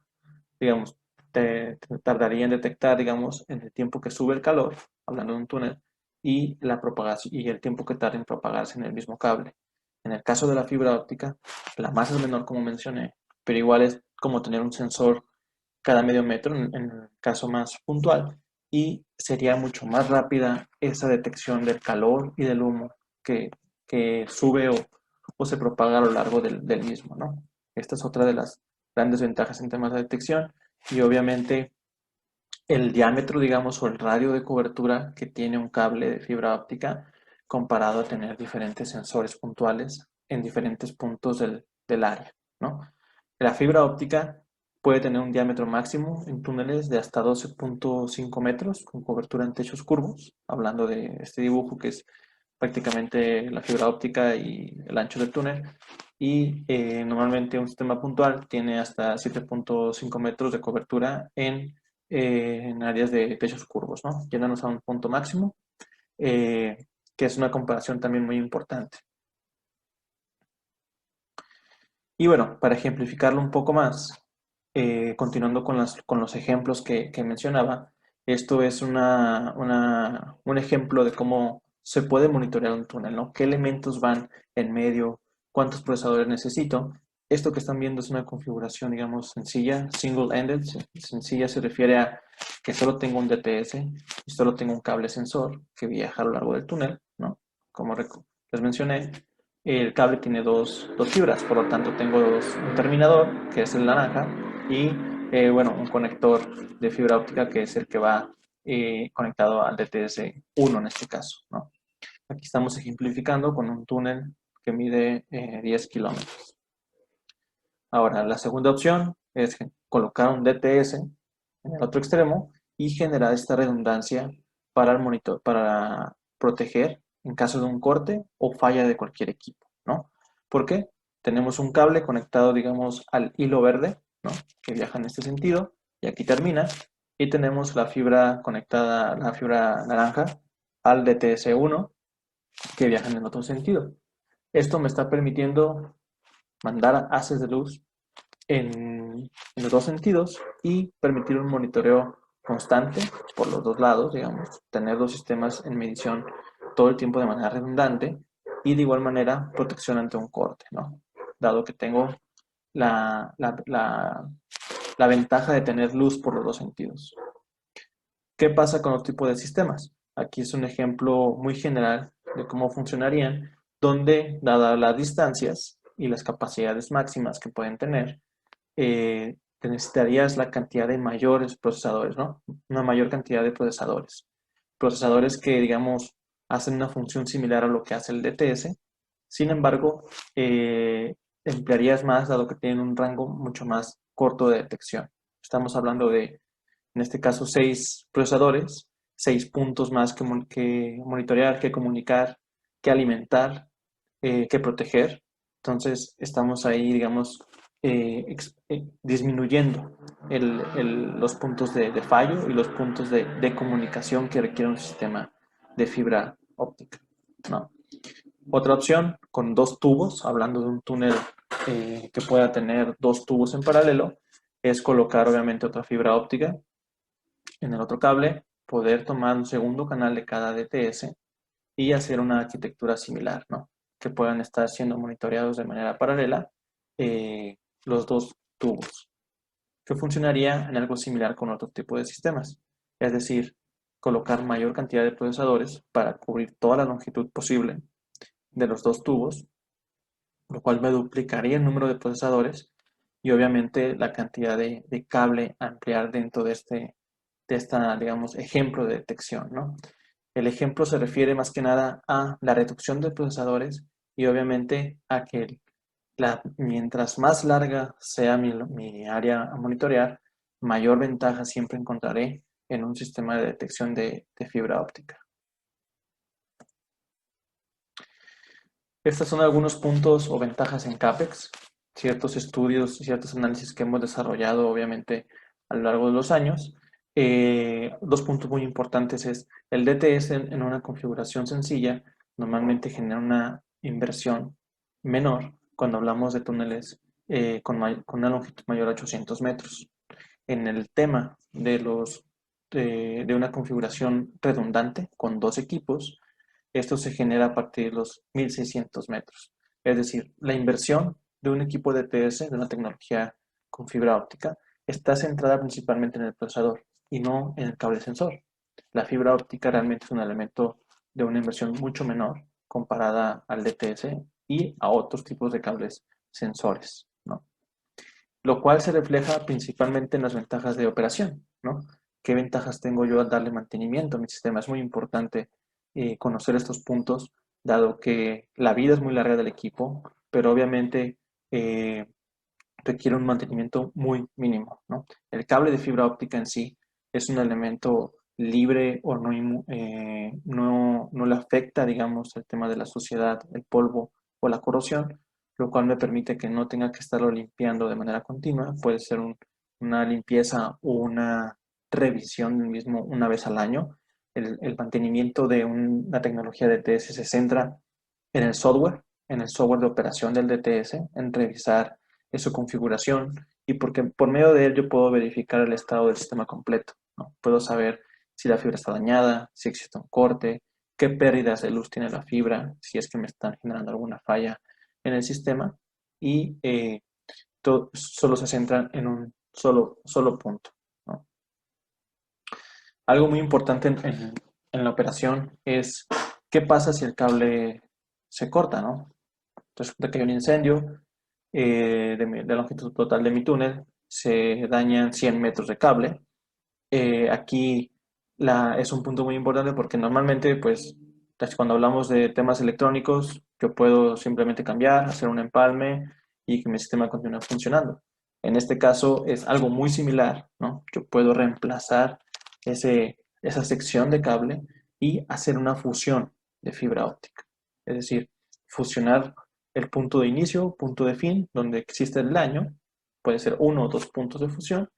A: Digamos, te tardaría en detectar, digamos, en el tiempo que sube el calor, hablando de un túnel, y la propagación y el tiempo que tarda en propagarse en el mismo cable. En el caso de la fibra óptica, la masa es menor, como mencioné, pero igual es como tener un sensor cada medio metro, en el caso más puntual, y sería mucho más rápida esa detección del calor y del humo que sube o se propaga a lo largo del mismo, ¿no? Esta es otra de las grandes ventajas en temas de detección y obviamente el diámetro, digamos, o el radio de cobertura que tiene un cable de fibra óptica comparado a tener diferentes sensores puntuales en diferentes puntos del área, ¿no? La fibra óptica puede tener un diámetro máximo en túneles de hasta 12.5 metros con cobertura en techos curvos, hablando de este dibujo que es prácticamente la fibra óptica y el ancho del túnel. Y normalmente un sistema puntual tiene hasta 7.5 metros de cobertura en áreas de techos curvos, ¿no? Llegándonos a un punto máximo, eh, que es una comparación también muy importante. Y bueno, para ejemplificarlo un poco más, continuando con los ejemplos que mencionaba, esto es un ejemplo de cómo se puede monitorear un túnel, ¿no? ¿Qué elementos van en medio? ¿Cuántos procesadores necesito? Esto que están viendo es una configuración, digamos, sencilla, single-ended. Sencilla se refiere a que solo tengo un DTS y solo tengo un cable sensor que viaja a lo largo del túnel, ¿no? Como les mencioné, el cable tiene dos fibras, por lo tanto tengo un terminador, que es el naranja, y bueno, un conector de fibra óptica, que es el que va conectado al DTS-1 en este caso, ¿no? Aquí estamos ejemplificando con un túnel que mide 10 kilómetros. Ahora, la segunda opción es colocar un DTS en el otro extremo y generar esta redundancia para el monitor, para proteger en caso de un corte o falla de cualquier equipo, ¿no? ¿Por qué? Tenemos un cable conectado, digamos, al hilo verde, ¿no? Que viaja en este sentido y aquí termina. Y tenemos la fibra conectada, la fibra naranja, al DTS1 que viaja en el otro sentido. Esto me está permitiendo mandar haces de luz en los dos sentidos y permitir un monitoreo constante por los dos lados, digamos, tener los sistemas en medición todo el tiempo de manera redundante y de igual manera protección ante un corte, ¿no? Dado que tengo la, la, la, la ventaja de tener luz por los dos sentidos. ¿Qué pasa con otro tipo de sistemas? Aquí es un ejemplo muy general de cómo funcionarían, donde, dadas las distancias y las capacidades máximas que pueden tener, te necesitarías la cantidad de mayores procesadores, ¿no? Una mayor cantidad de procesadores. Procesadores que, digamos, hacen una función similar a lo que hace el DTS. Sin embargo, emplearías más dado que tienen un rango mucho más corto de detección. Estamos hablando de, en este caso, 6 procesadores, 6 puntos más que monitorear, que comunicar, que alimentar, que proteger. Entonces, estamos ahí, digamos, disminuyendo los puntos de fallo y los puntos de comunicación que requiere un sistema de fibra óptica, ¿no? Otra opción, con 2 tubos, hablando de un túnel que pueda tener 2 tubos en paralelo, es colocar obviamente otra fibra óptica en el otro cable, poder tomar un segundo canal de cada DTS y hacer una arquitectura similar, ¿no? Que puedan estar siendo monitoreados de manera paralela los 2 tubos, que funcionaría en algo similar con otro tipo de sistemas. Es decir, colocar mayor cantidad de procesadores para cubrir toda la longitud posible de los 2 tubos, lo cual me duplicaría el número de procesadores y obviamente la cantidad de cable a ampliar dentro de esta, digamos, ejemplo de detección, ¿no? El ejemplo se refiere más que nada a la reducción de procesadores y obviamente a que mientras más larga sea mi área a monitorear, mayor ventaja siempre encontraré en un sistema de detección de fibra óptica. Estos son algunos puntos o ventajas en CAPEX, ciertos estudios y ciertos análisis que hemos desarrollado obviamente a lo largo de los años. 2 puntos muy importantes es el DTS en una configuración sencilla normalmente genera una inversión menor cuando hablamos de túneles con una longitud mayor a 800 metros. En el tema de una configuración redundante con 2 equipos, esto se genera a partir de los 1600 metros. Es decir, la inversión de un equipo de DTS, de una tecnología con fibra óptica, está centrada principalmente en el procesador y no en el cable sensor. La fibra óptica realmente es un elemento de una inversión mucho menor comparada al DTS y a otros tipos de cables sensores, ¿no? Lo cual se refleja principalmente en las ventajas de operación, ¿no? ¿Qué ventajas tengo yo al darle mantenimiento a mi sistema? Es muy importante conocer estos puntos, dado que la vida es muy larga del equipo, pero obviamente eh, requiere un mantenimiento muy mínimo, ¿no? El cable de fibra óptica en sí es un elemento libre o no le afecta, digamos, el tema de la suciedad, el polvo o la corrosión, lo cual me permite que no tenga que estarlo limpiando de manera continua. Puede ser una limpieza o una revisión del mismo una vez al año. El mantenimiento de una tecnología de DTS se centra en el software de operación del DTS, en revisar su configuración y porque por medio de él yo puedo verificar el estado del sistema completo, ¿no? Puedo saber si la fibra está dañada, si existe un corte, qué pérdidas de luz tiene la fibra, si es que me están generando alguna falla en el sistema y solo se centran en un solo punto, ¿no? Algo muy importante en la operación es qué pasa si el cable se corta, ¿no? Resulta que hay un incendio de longitud total de mi túnel, se dañan 100 metros de cable. Aquí es un punto muy importante porque normalmente, pues, cuando hablamos de temas electrónicos, yo puedo simplemente cambiar, hacer un empalme y que mi sistema continúe funcionando. En este caso es algo muy similar, ¿no? Yo puedo reemplazar esa sección de cable y hacer una fusión de fibra óptica. Es decir, fusionar el punto de inicio, punto de fin, donde existe el daño, puede ser 1 o 2 puntos de fusión,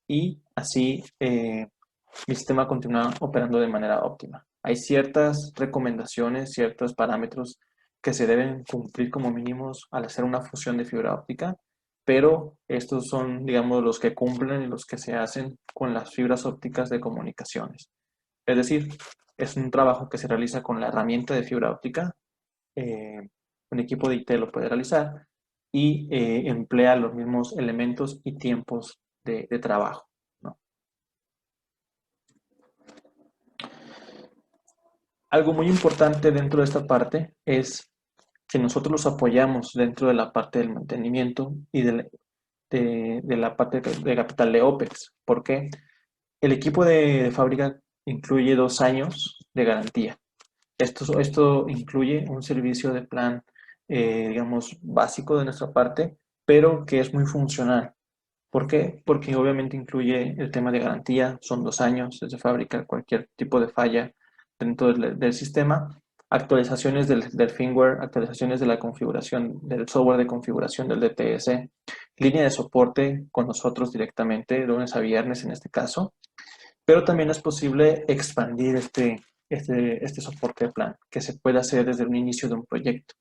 A: y así mi sistema continúa operando de manera óptima. Hay ciertas recomendaciones, ciertos parámetros que se deben cumplir como mínimos al hacer una fusión de fibra óptica, pero estos son, digamos, los que cumplen y los que se hacen con las fibras ópticas de comunicaciones. Es decir, es un trabajo que se realiza con la herramienta de fibra óptica, un equipo de IT lo puede realizar y emplea los mismos elementos y tiempos de trabajo, ¿no? Algo muy importante dentro de esta parte es que nosotros los apoyamos dentro de la parte del mantenimiento y de la parte de capital de OPEX. ¿Por qué? El equipo de fábrica incluye 2 años de garantía. Esto incluye un servicio de plan, digamos, básico de nuestra parte, pero que es muy funcional. ¿Por qué? Porque obviamente incluye el tema de garantía, son 2 años desde fábrica, cualquier tipo de falla dentro del sistema, actualizaciones del firmware, actualizaciones de la configuración, del software de configuración del DTS, línea de soporte con nosotros directamente, de lunes a viernes en este caso, pero también es posible expandir este soporte de plan, que se puede hacer desde un inicio de un proyecto.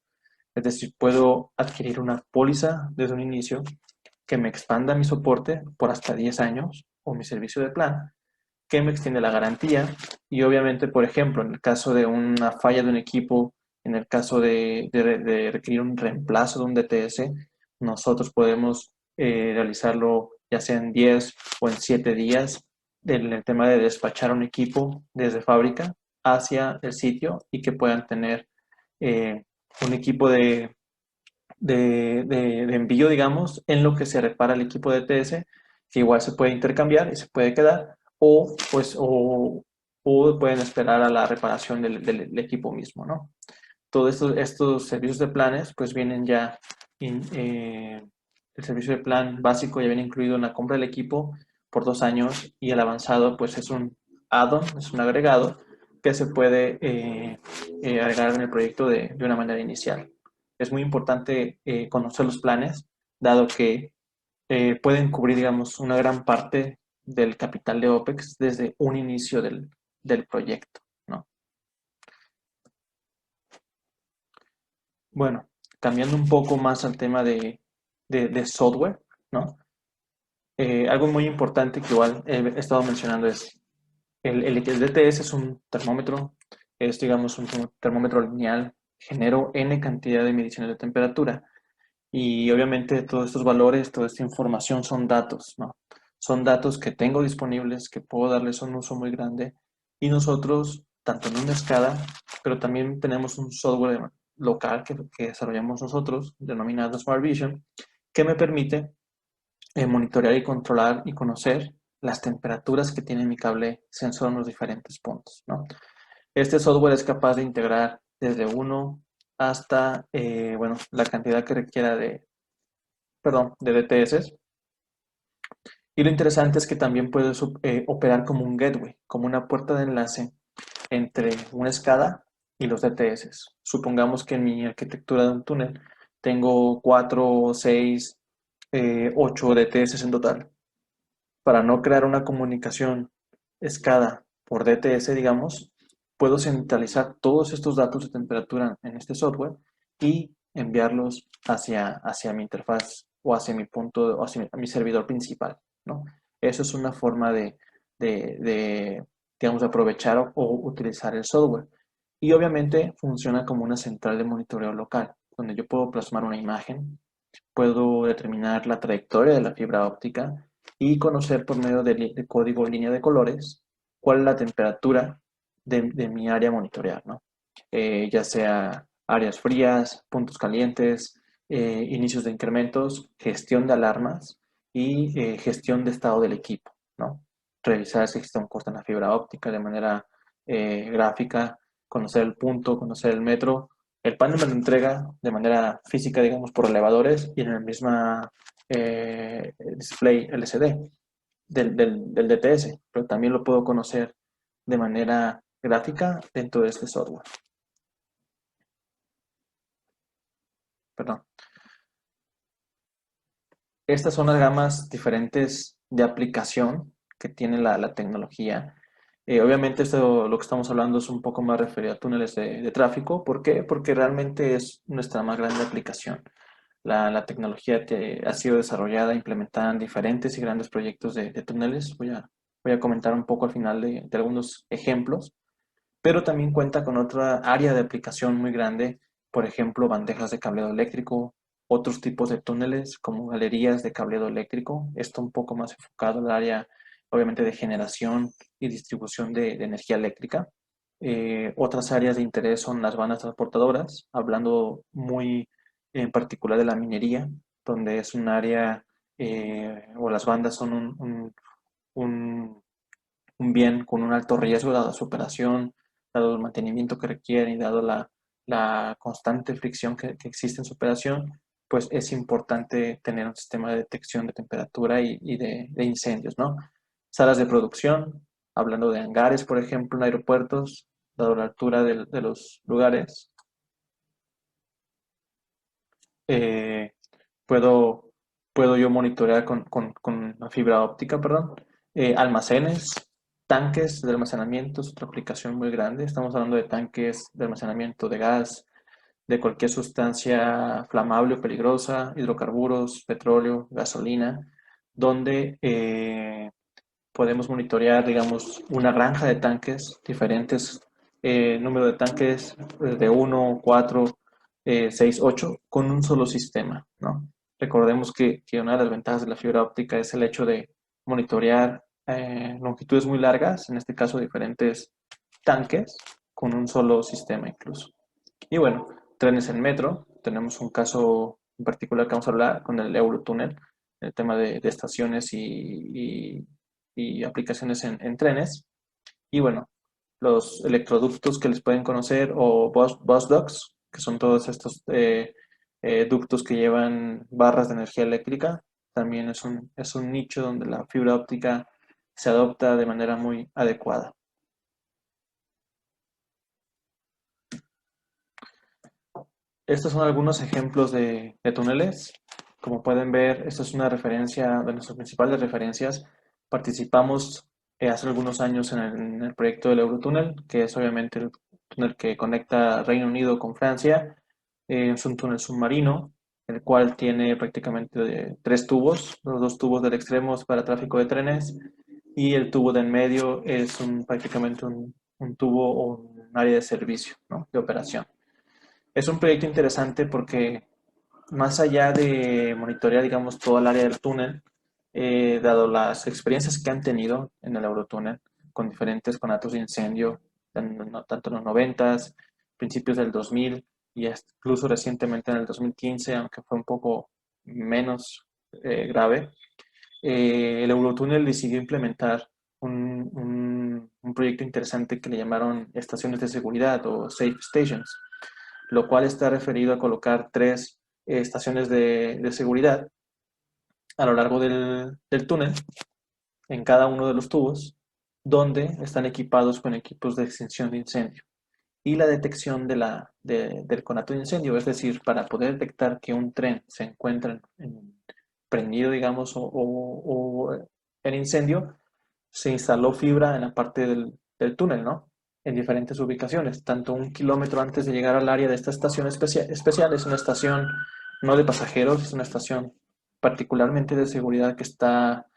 A: Es decir, puedo adquirir una póliza desde un inicio que me expanda mi soporte por hasta 10 años o mi servicio de plan, que me extiende la garantía y obviamente, por ejemplo, en el caso de una falla de un equipo, en el caso de requerir un reemplazo de un DTS, nosotros podemos realizarlo ya sea en 10 o en 7 días en el tema de despachar un equipo desde fábrica hacia el sitio y que puedan tener un equipo de envío, digamos, en lo que se repara el equipo de TS, que igual se puede intercambiar y se puede quedar, o pueden esperar a la reparación del equipo mismo, ¿no? Todos estos servicios de planes, pues vienen ya, el servicio de plan básico ya viene incluido en la compra del equipo por 2 años y el avanzado, pues es un add-on, es un agregado que se puede agregar en el proyecto de una manera inicial. Es muy importante conocer los planes, dado que pueden cubrir, digamos, una gran parte del capital de OPEX desde un inicio del proyecto, ¿no? Bueno, cambiando un poco más al tema de software, ¿no? Algo muy importante que igual he estado mencionando es el DTS es un termómetro, es digamos un termómetro lineal, genero N cantidad de mediciones de temperatura. Y obviamente todos estos valores, toda esta información son datos, ¿no? Son datos que tengo disponibles, que puedo darles un uso muy grande. Y nosotros, tanto en una escala, pero también tenemos un software local que desarrollamos nosotros, denominado Smart Vision, que me permite monitorear y controlar y conocer las temperaturas que tiene mi cable sensor en los diferentes puntos, ¿no? Este software es capaz de integrar desde uno hasta, bueno, la cantidad que requiera de DTS. Y lo interesante es que también puede operar como un gateway, como una puerta de enlace entre una SCADA y los DTS. Supongamos que en mi arquitectura de un túnel tengo 4, 6, 8 DTS en total. Para no crear una comunicación SCADA por DTS, digamos, puedo centralizar todos estos datos de temperatura en este software y enviarlos hacia mi interfaz o hacia mi punto, o hacia mi servidor principal, ¿no? Eso es una forma digamos, aprovechar o utilizar el software. Y obviamente funciona como una central de monitoreo local, donde yo puedo plasmar una imagen, puedo determinar la trayectoria de la fibra óptica y conocer por medio de código línea de colores cuál es la temperatura de mi área a monitorear, ¿no? Ya sea áreas frías, puntos calientes, inicios de incrementos, gestión de alarmas y gestión de estado del equipo, ¿no? Revisar si existe un corte en la fibra óptica de manera gráfica, conocer el punto, conocer el metro. El panel me lo entrega de manera física, digamos, por elevadores y en el mismo display LCD del DTS, pero también lo puedo conocer de manera gráfica dentro de este software. Perdón. Estas son las gamas diferentes de aplicación que tiene la tecnología. Obviamente esto, lo que estamos hablando es un poco más referido a túneles de tráfico. ¿Por qué? Porque realmente es nuestra más grande aplicación. La tecnología ha sido desarrollada, implementada en diferentes y grandes proyectos de túneles. Voy a comentar un poco al final de algunos ejemplos, pero también cuenta con otra área de aplicación muy grande, por ejemplo, bandejas de cableado eléctrico, otros tipos de túneles como galerías de cableado eléctrico, esto un poco más enfocado al área, obviamente, de generación y distribución de energía eléctrica. Otras áreas de interés son las bandas transportadoras, hablando muy en particular de la minería, donde es un área o las bandas son un- un bien con un alto riesgo dado su operación, dado el mantenimiento que requiere y dado la constante fricción que existe en su operación, pues es importante tener un sistema de detección de temperatura y de incendios, ¿no? Salas de producción, hablando de hangares, por ejemplo, en aeropuertos, dado la altura de los lugares, eh, puedo, puedo yo monitorear con la fibra óptica, perdón, almacenes, tanques de almacenamiento, es otra aplicación muy grande. Estamos hablando de tanques de almacenamiento de gas, de cualquier sustancia flamable o peligrosa, hidrocarburos, petróleo, gasolina, donde podemos monitorear, digamos, una granja de tanques diferentes, número de tanques de uno 4 6 8 con un solo sistema, ¿no? Recordemos que una de las ventajas de la fibra óptica es el hecho de monitorear longitudes muy largas, en este caso diferentes tanques, con un solo sistema incluso. Y bueno, trenes en metro, tenemos un caso en particular que vamos a hablar con el Eurotúnel, el tema de estaciones y aplicaciones en trenes. Y bueno, los electroductos que les pueden conocer o bus ducts, que son todos estos ductos que llevan barras de energía eléctrica, también es un nicho donde la fibra óptica se adopta de manera muy adecuada. Estos son algunos ejemplos de túneles. Como pueden ver, esto es una referencia de nuestras principales referencias. Participamos hace algunos años en el proyecto del Eurotúnel, que es obviamente el túnel que conecta Reino Unido con Francia. Es un túnel submarino, el cual tiene prácticamente tres tubos. Los dos tubos del extremo es para tráfico de trenes y el tubo de en medio es prácticamente un tubo o un área de servicio, ¿no? De operación. Es un proyecto interesante porque más allá de monitorear, digamos, toda el área del túnel, dado las experiencias que han tenido en el Eurotúnel con diferentes conatos de incendio, tanto en los 90s, principios del 2000 y incluso recientemente en el 2015, aunque fue un poco menos grave, el Eurotúnel decidió implementar un proyecto interesante que le llamaron estaciones de seguridad o safe stations, lo cual está referido a colocar tres estaciones de seguridad a lo largo del túnel, en cada uno de los tubos, donde están equipados con equipos de extinción de incendio y la detección del conato de incendio, es decir, para poder detectar que un tren se encuentra prendido, digamos, o en incendio, se instaló fibra en la parte del túnel, ¿no? En diferentes ubicaciones, tanto 1 kilómetro antes de llegar al área de esta estación especial, es una estación no de pasajeros, es una estación particularmente de seguridad que está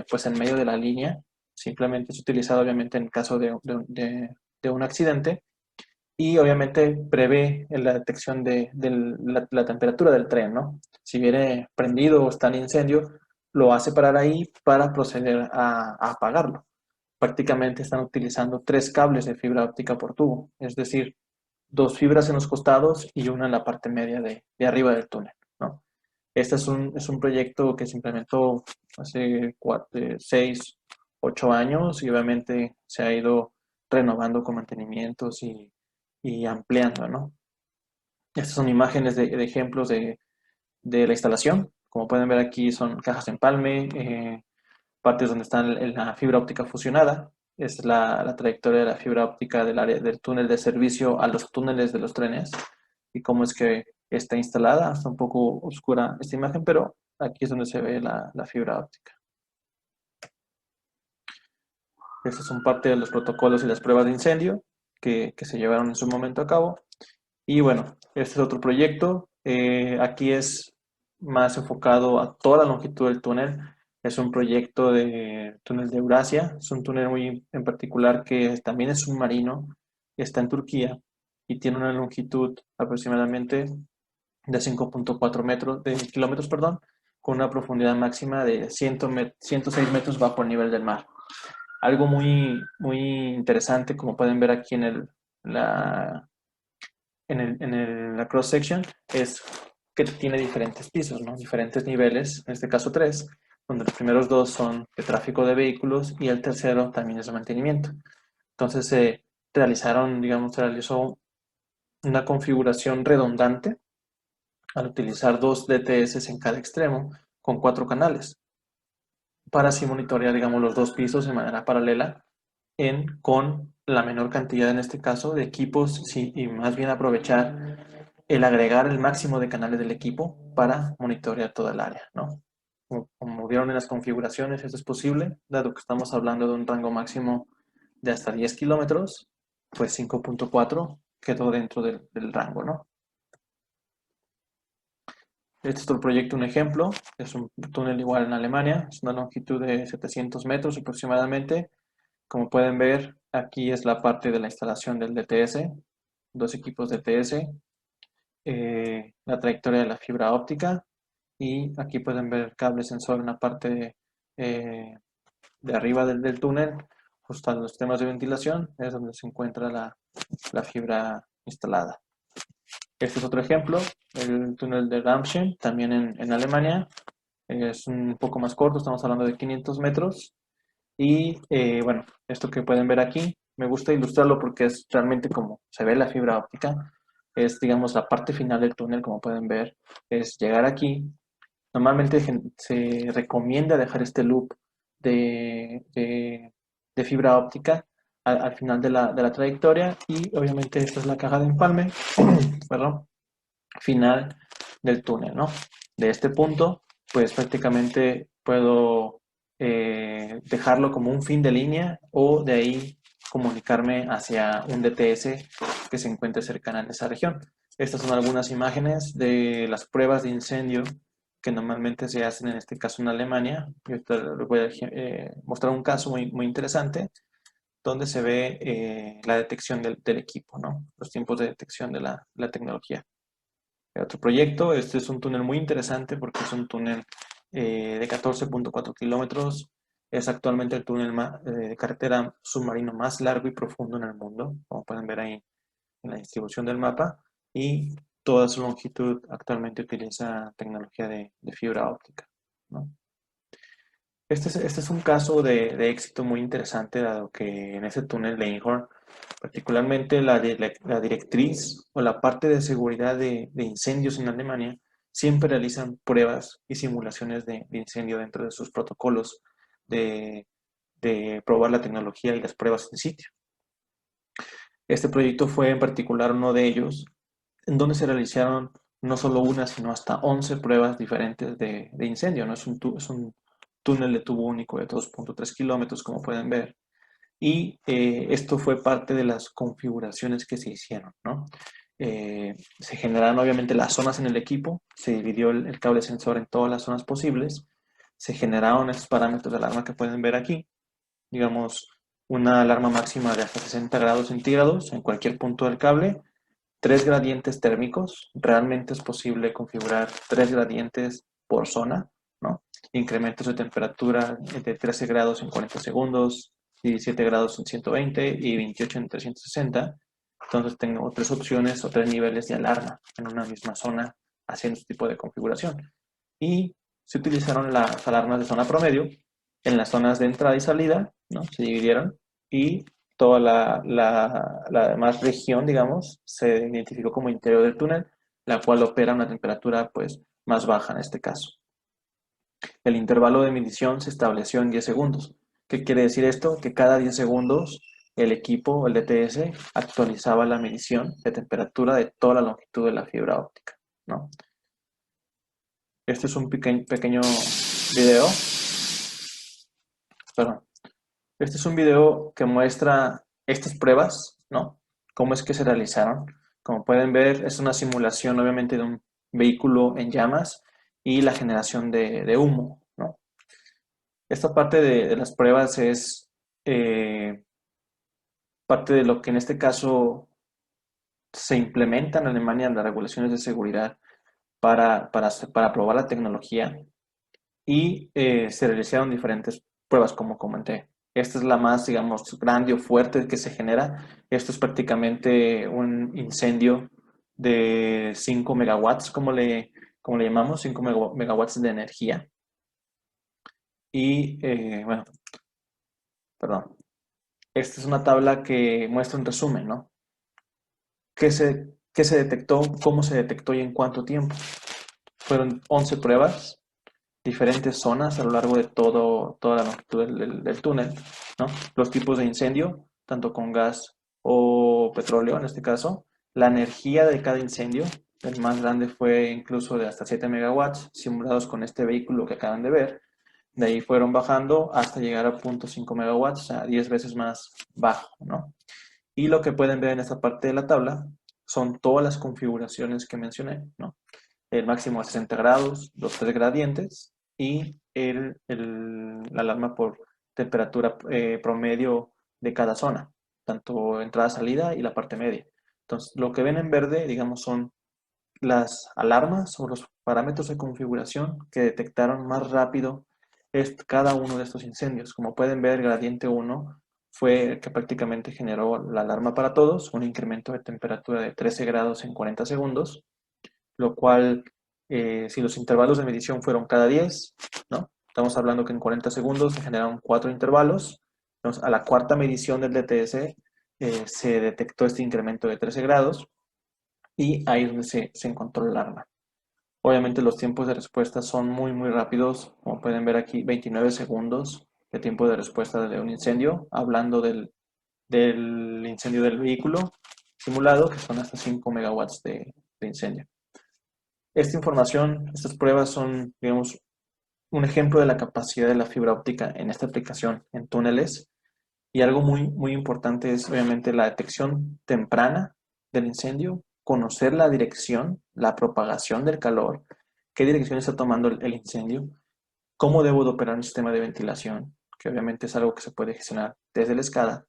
A: pues en medio de la línea, simplemente es utilizada obviamente en caso de un accidente y obviamente prevé la detección de la temperatura del tren, ¿no? Si viene prendido o está en incendio, lo hace parar ahí para proceder a apagarlo. Prácticamente están utilizando tres cables de fibra óptica por tubo, es decir, dos fibras en los costados y una en la parte media de arriba del túnel, ¿no? Este es un proyecto que se implementó hace 6, 8 años y obviamente se ha ido renovando con mantenimientos y ampliando, ¿no? Estas son imágenes de ejemplos de la instalación. Como pueden ver aquí son cajas de empalme, partes donde está la fibra óptica fusionada. Es la trayectoria de la fibra óptica del área del túnel de servicio a los túneles de los trenes y cómo es que está instalada. Está un poco oscura esta imagen, pero aquí es donde se ve la fibra óptica. Estos son parte de los protocolos y las pruebas de incendio que se llevaron en su momento a cabo. Y bueno, este es otro proyecto. Aquí es más enfocado a toda la longitud del túnel. Es un proyecto de túnel de Eurasia. Es un túnel muy en particular que también es submarino. Está en Turquía y tiene una longitud aproximadamente de 5,4 metros, de kilómetros, perdón, con una profundidad máxima de 106 metros bajo el nivel del mar. Algo muy interesante, como pueden ver aquí la cross section, es que tiene diferentes pisos, ¿no? Diferentes niveles, en este caso 3, donde los primeros 2 son de tráfico de vehículos y el tercero también es de mantenimiento. Entonces se realizó una configuración redundante al utilizar 2 DTS en cada extremo con 4 canales para así monitorear, digamos, los 2 pisos de manera paralela con la menor cantidad, en este caso, de equipos, sí, y más bien aprovechar el agregar el máximo de canales del equipo para monitorear toda el área, ¿no? Como vieron en las configuraciones, esto es posible, dado que estamos hablando de un rango máximo de hasta 10 kilómetros, pues 5.4 quedó dentro del rango, ¿no? Este es el proyecto, un ejemplo, es un túnel igual en Alemania, es una longitud de 700 metros aproximadamente. Como pueden ver, aquí es la parte de la instalación del DTS, 2 equipos DTS, la trayectoria de la fibra óptica, y aquí pueden ver el cable sensor en la parte de arriba del túnel, justo a los sistemas de ventilación, es donde se encuentra la fibra instalada. Este es otro ejemplo, el túnel de Ramschen, también en Alemania. Es un poco más corto, estamos hablando de 500 metros. Y bueno, esto que pueden ver aquí, me gusta ilustrarlo porque es realmente como se ve la fibra óptica. Es, digamos, la parte final del túnel, como pueden ver, es llegar aquí. Normalmente se recomienda dejar este loop de fibra óptica al final de la trayectoria, y obviamente esta es la caja de empalme, perdón, final del túnel, ¿no? De este punto, pues prácticamente puedo dejarlo como un fin de línea o de ahí comunicarme hacia un DTS que se encuentre cercana en esa región. Estas son algunas imágenes de las pruebas de incendio que normalmente se hacen, en este caso en Alemania. Yo les voy a mostrar un caso muy interesante donde se ve la detección del equipo, ¿no? Los tiempos de detección de la tecnología. Otro proyecto, este es un túnel muy interesante porque es un túnel de 14.4 kilómetros. Es actualmente el túnel de carretera submarino más largo y profundo en el mundo, como pueden ver ahí en la distribución del mapa, y toda su longitud actualmente utiliza tecnología de fibra óptica, ¿no? Este es un caso de éxito muy interesante, dado que en ese túnel de Einhorn, particularmente la directriz o la parte de seguridad de incendios en Alemania, siempre realizan pruebas y simulaciones de incendio dentro de sus protocolos de, de probar la tecnología y las pruebas en sitio. Este proyecto fue en particular uno de ellos, en donde se realizaron no solo una, sino hasta 11 pruebas diferentes de incendio, ¿no? Es un túnel de tubo único de 2.3 kilómetros, como pueden ver. Y esto fue parte de las configuraciones que se hicieron, ¿no? Se generaron obviamente las zonas en el equipo, se dividió el cable sensor en todas las zonas posibles, se generaron estos parámetros de alarma que pueden ver aquí, digamos, una alarma máxima de hasta 60 grados centígrados en cualquier punto del cable, 3 gradientes térmicos, realmente es posible configurar 3 gradientes por zona, ¿no? Incrementos de temperatura de 13 grados en 40 segundos, 17 grados en 120 y 28 en 360. Entonces tengo 3 opciones o 3 niveles de alarma en una misma zona haciendo este tipo de configuración. Y se utilizaron las alarmas de zona promedio en las zonas de entrada y salida, ¿no? Se dividieron, y toda la demás región, digamos, se identificó como interior del túnel, la cual opera a una temperatura pues más baja en este caso. El intervalo de medición se estableció en 10 segundos. ¿Qué quiere decir esto? Que cada 10 segundos el equipo, el DTS, actualizaba la medición de temperatura de toda la longitud de la fibra óptica, ¿no? Este es un pequeño video, perdón. Este es un video que muestra estas pruebas, ¿no? Cómo es que se realizaron. Como pueden ver, es una simulación obviamente de un vehículo en llamas y la generación de humo, ¿no? Esta parte de las pruebas es parte de lo que en este caso se implementa en Alemania en las regulaciones de seguridad para probar la tecnología, y se realizaron diferentes pruebas, como comenté. Esta es la más, digamos, grande o fuerte que se genera. Esto es prácticamente un incendio de 5 megawatts, como le como le llamamos, 5 megawatts de energía. Y bueno, perdón. Esta es una tabla que muestra un resumen, ¿no? ¿Qué se detectó? ¿Cómo se detectó y en cuánto tiempo? Fueron 11 pruebas, diferentes zonas a lo largo de toda la longitud del túnel, ¿no? Los tipos de incendio, tanto con gas o petróleo en este caso, la energía de cada incendio, el más grande fue incluso de hasta 7 megawatts, simulados con este vehículo que acaban de ver. De ahí fueron bajando hasta llegar a 0.5 megawatts, o sea, 10 veces más bajo, ¿no? Y lo que pueden ver en esta parte de la tabla son todas las configuraciones que mencioné, ¿no? El máximo a 60 grados, los tres gradientes y la alarma por temperatura promedio de cada zona, tanto entrada-salida y la parte media. Entonces, lo que ven en verde, digamos, son las alarmas o los parámetros de configuración que detectaron más rápido cada uno de estos incendios. Como pueden ver, el gradiente 1 fue el que prácticamente generó la alarma para todos, un incremento de temperatura de 13 grados en 40 segundos, lo cual, si los intervalos de medición fueron cada 10, ¿no? Estamos hablando que en 40 segundos se generaron 4 intervalos. Entonces, a la cuarta medición del DTS se detectó este incremento de 13 grados y ahí es donde se encontró el alarma. Obviamente los tiempos de respuesta son muy rápidos, como pueden ver aquí, 29 segundos de tiempo de respuesta de un incendio, hablando del incendio del vehículo simulado, que son hasta 5 megawatts de incendio. Esta información, estas pruebas son, digamos, un ejemplo de la capacidad de la fibra óptica en esta aplicación en túneles. Y algo muy importante es obviamente la detección temprana del incendio, conocer la dirección, la propagación del calor, qué dirección está tomando el incendio, cómo debo de operar un sistema de ventilación, que obviamente es algo que se puede gestionar desde la escala,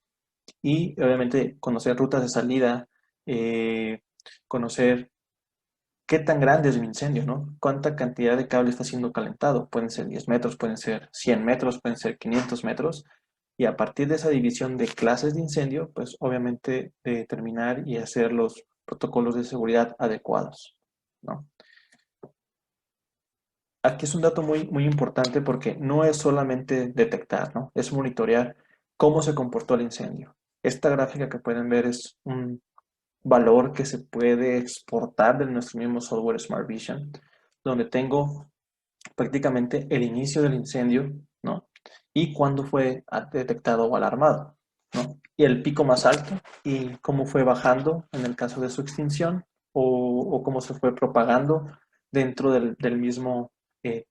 A: y obviamente conocer rutas de salida, eh, conocer qué tan grande es mi incendio, ¿no? Cuánta cantidad de cable está siendo calentado. Pueden ser 10 metros, pueden ser 100 metros, pueden ser 500 metros. Y a partir de esa división de clases de incendio, pues obviamente determinar y hacer los protocolos de seguridad adecuados, ¿no? Aquí es un dato muy importante porque no es solamente detectar, ¿no? Es monitorear cómo se comportó el incendio. Esta gráfica que pueden ver es un valor que se puede exportar de nuestro mismo software Smart Vision, donde tengo prácticamente el inicio del incendio, ¿no? Y cuándo fue detectado o alarmado, ¿no? Y el pico más alto y cómo fue bajando en el caso de su extinción o cómo se fue propagando dentro del mismo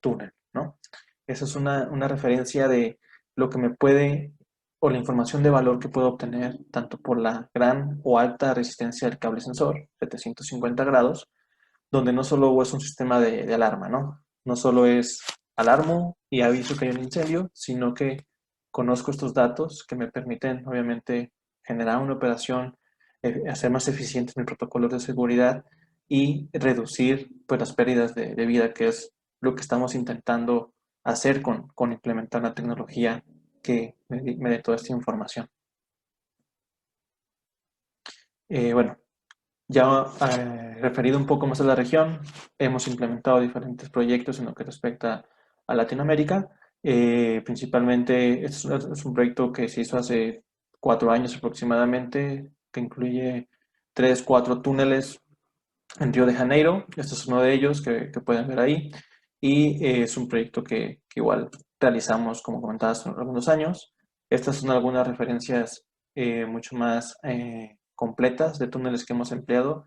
A: túnel, ¿no? Esa es una referencia de lo que me puede o la información de valor que puedo obtener tanto por la gran o alta resistencia del cable sensor, 750 grados, donde no solo es un sistema de alarma, ¿no? No solo es alarmo y aviso que hay un incendio, sino que conozco estos datos que me permiten, obviamente, generar una operación, hacer más eficientes mis protocolos de seguridad y reducir pues, las pérdidas de vida, que es lo que estamos intentando hacer con implementar la tecnología que me dé toda esta información. Bueno, ya referido un poco más a la región, hemos implementado diferentes proyectos en lo que respecta a Latinoamérica. Principalmente es un proyecto que se hizo hace 4 años aproximadamente, que incluye 3, 4 túneles en Río de Janeiro. Este es uno de ellos que pueden ver ahí. Y es un proyecto que igual realizamos, como comentabas, hace algunos años. Estas son algunas referencias mucho más completas de túneles que hemos empleado.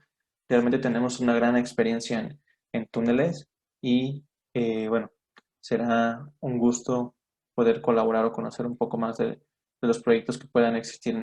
A: Realmente tenemos una gran experiencia en túneles y bueno, será un gusto poder colaborar o conocer un poco más de los proyectos que puedan existir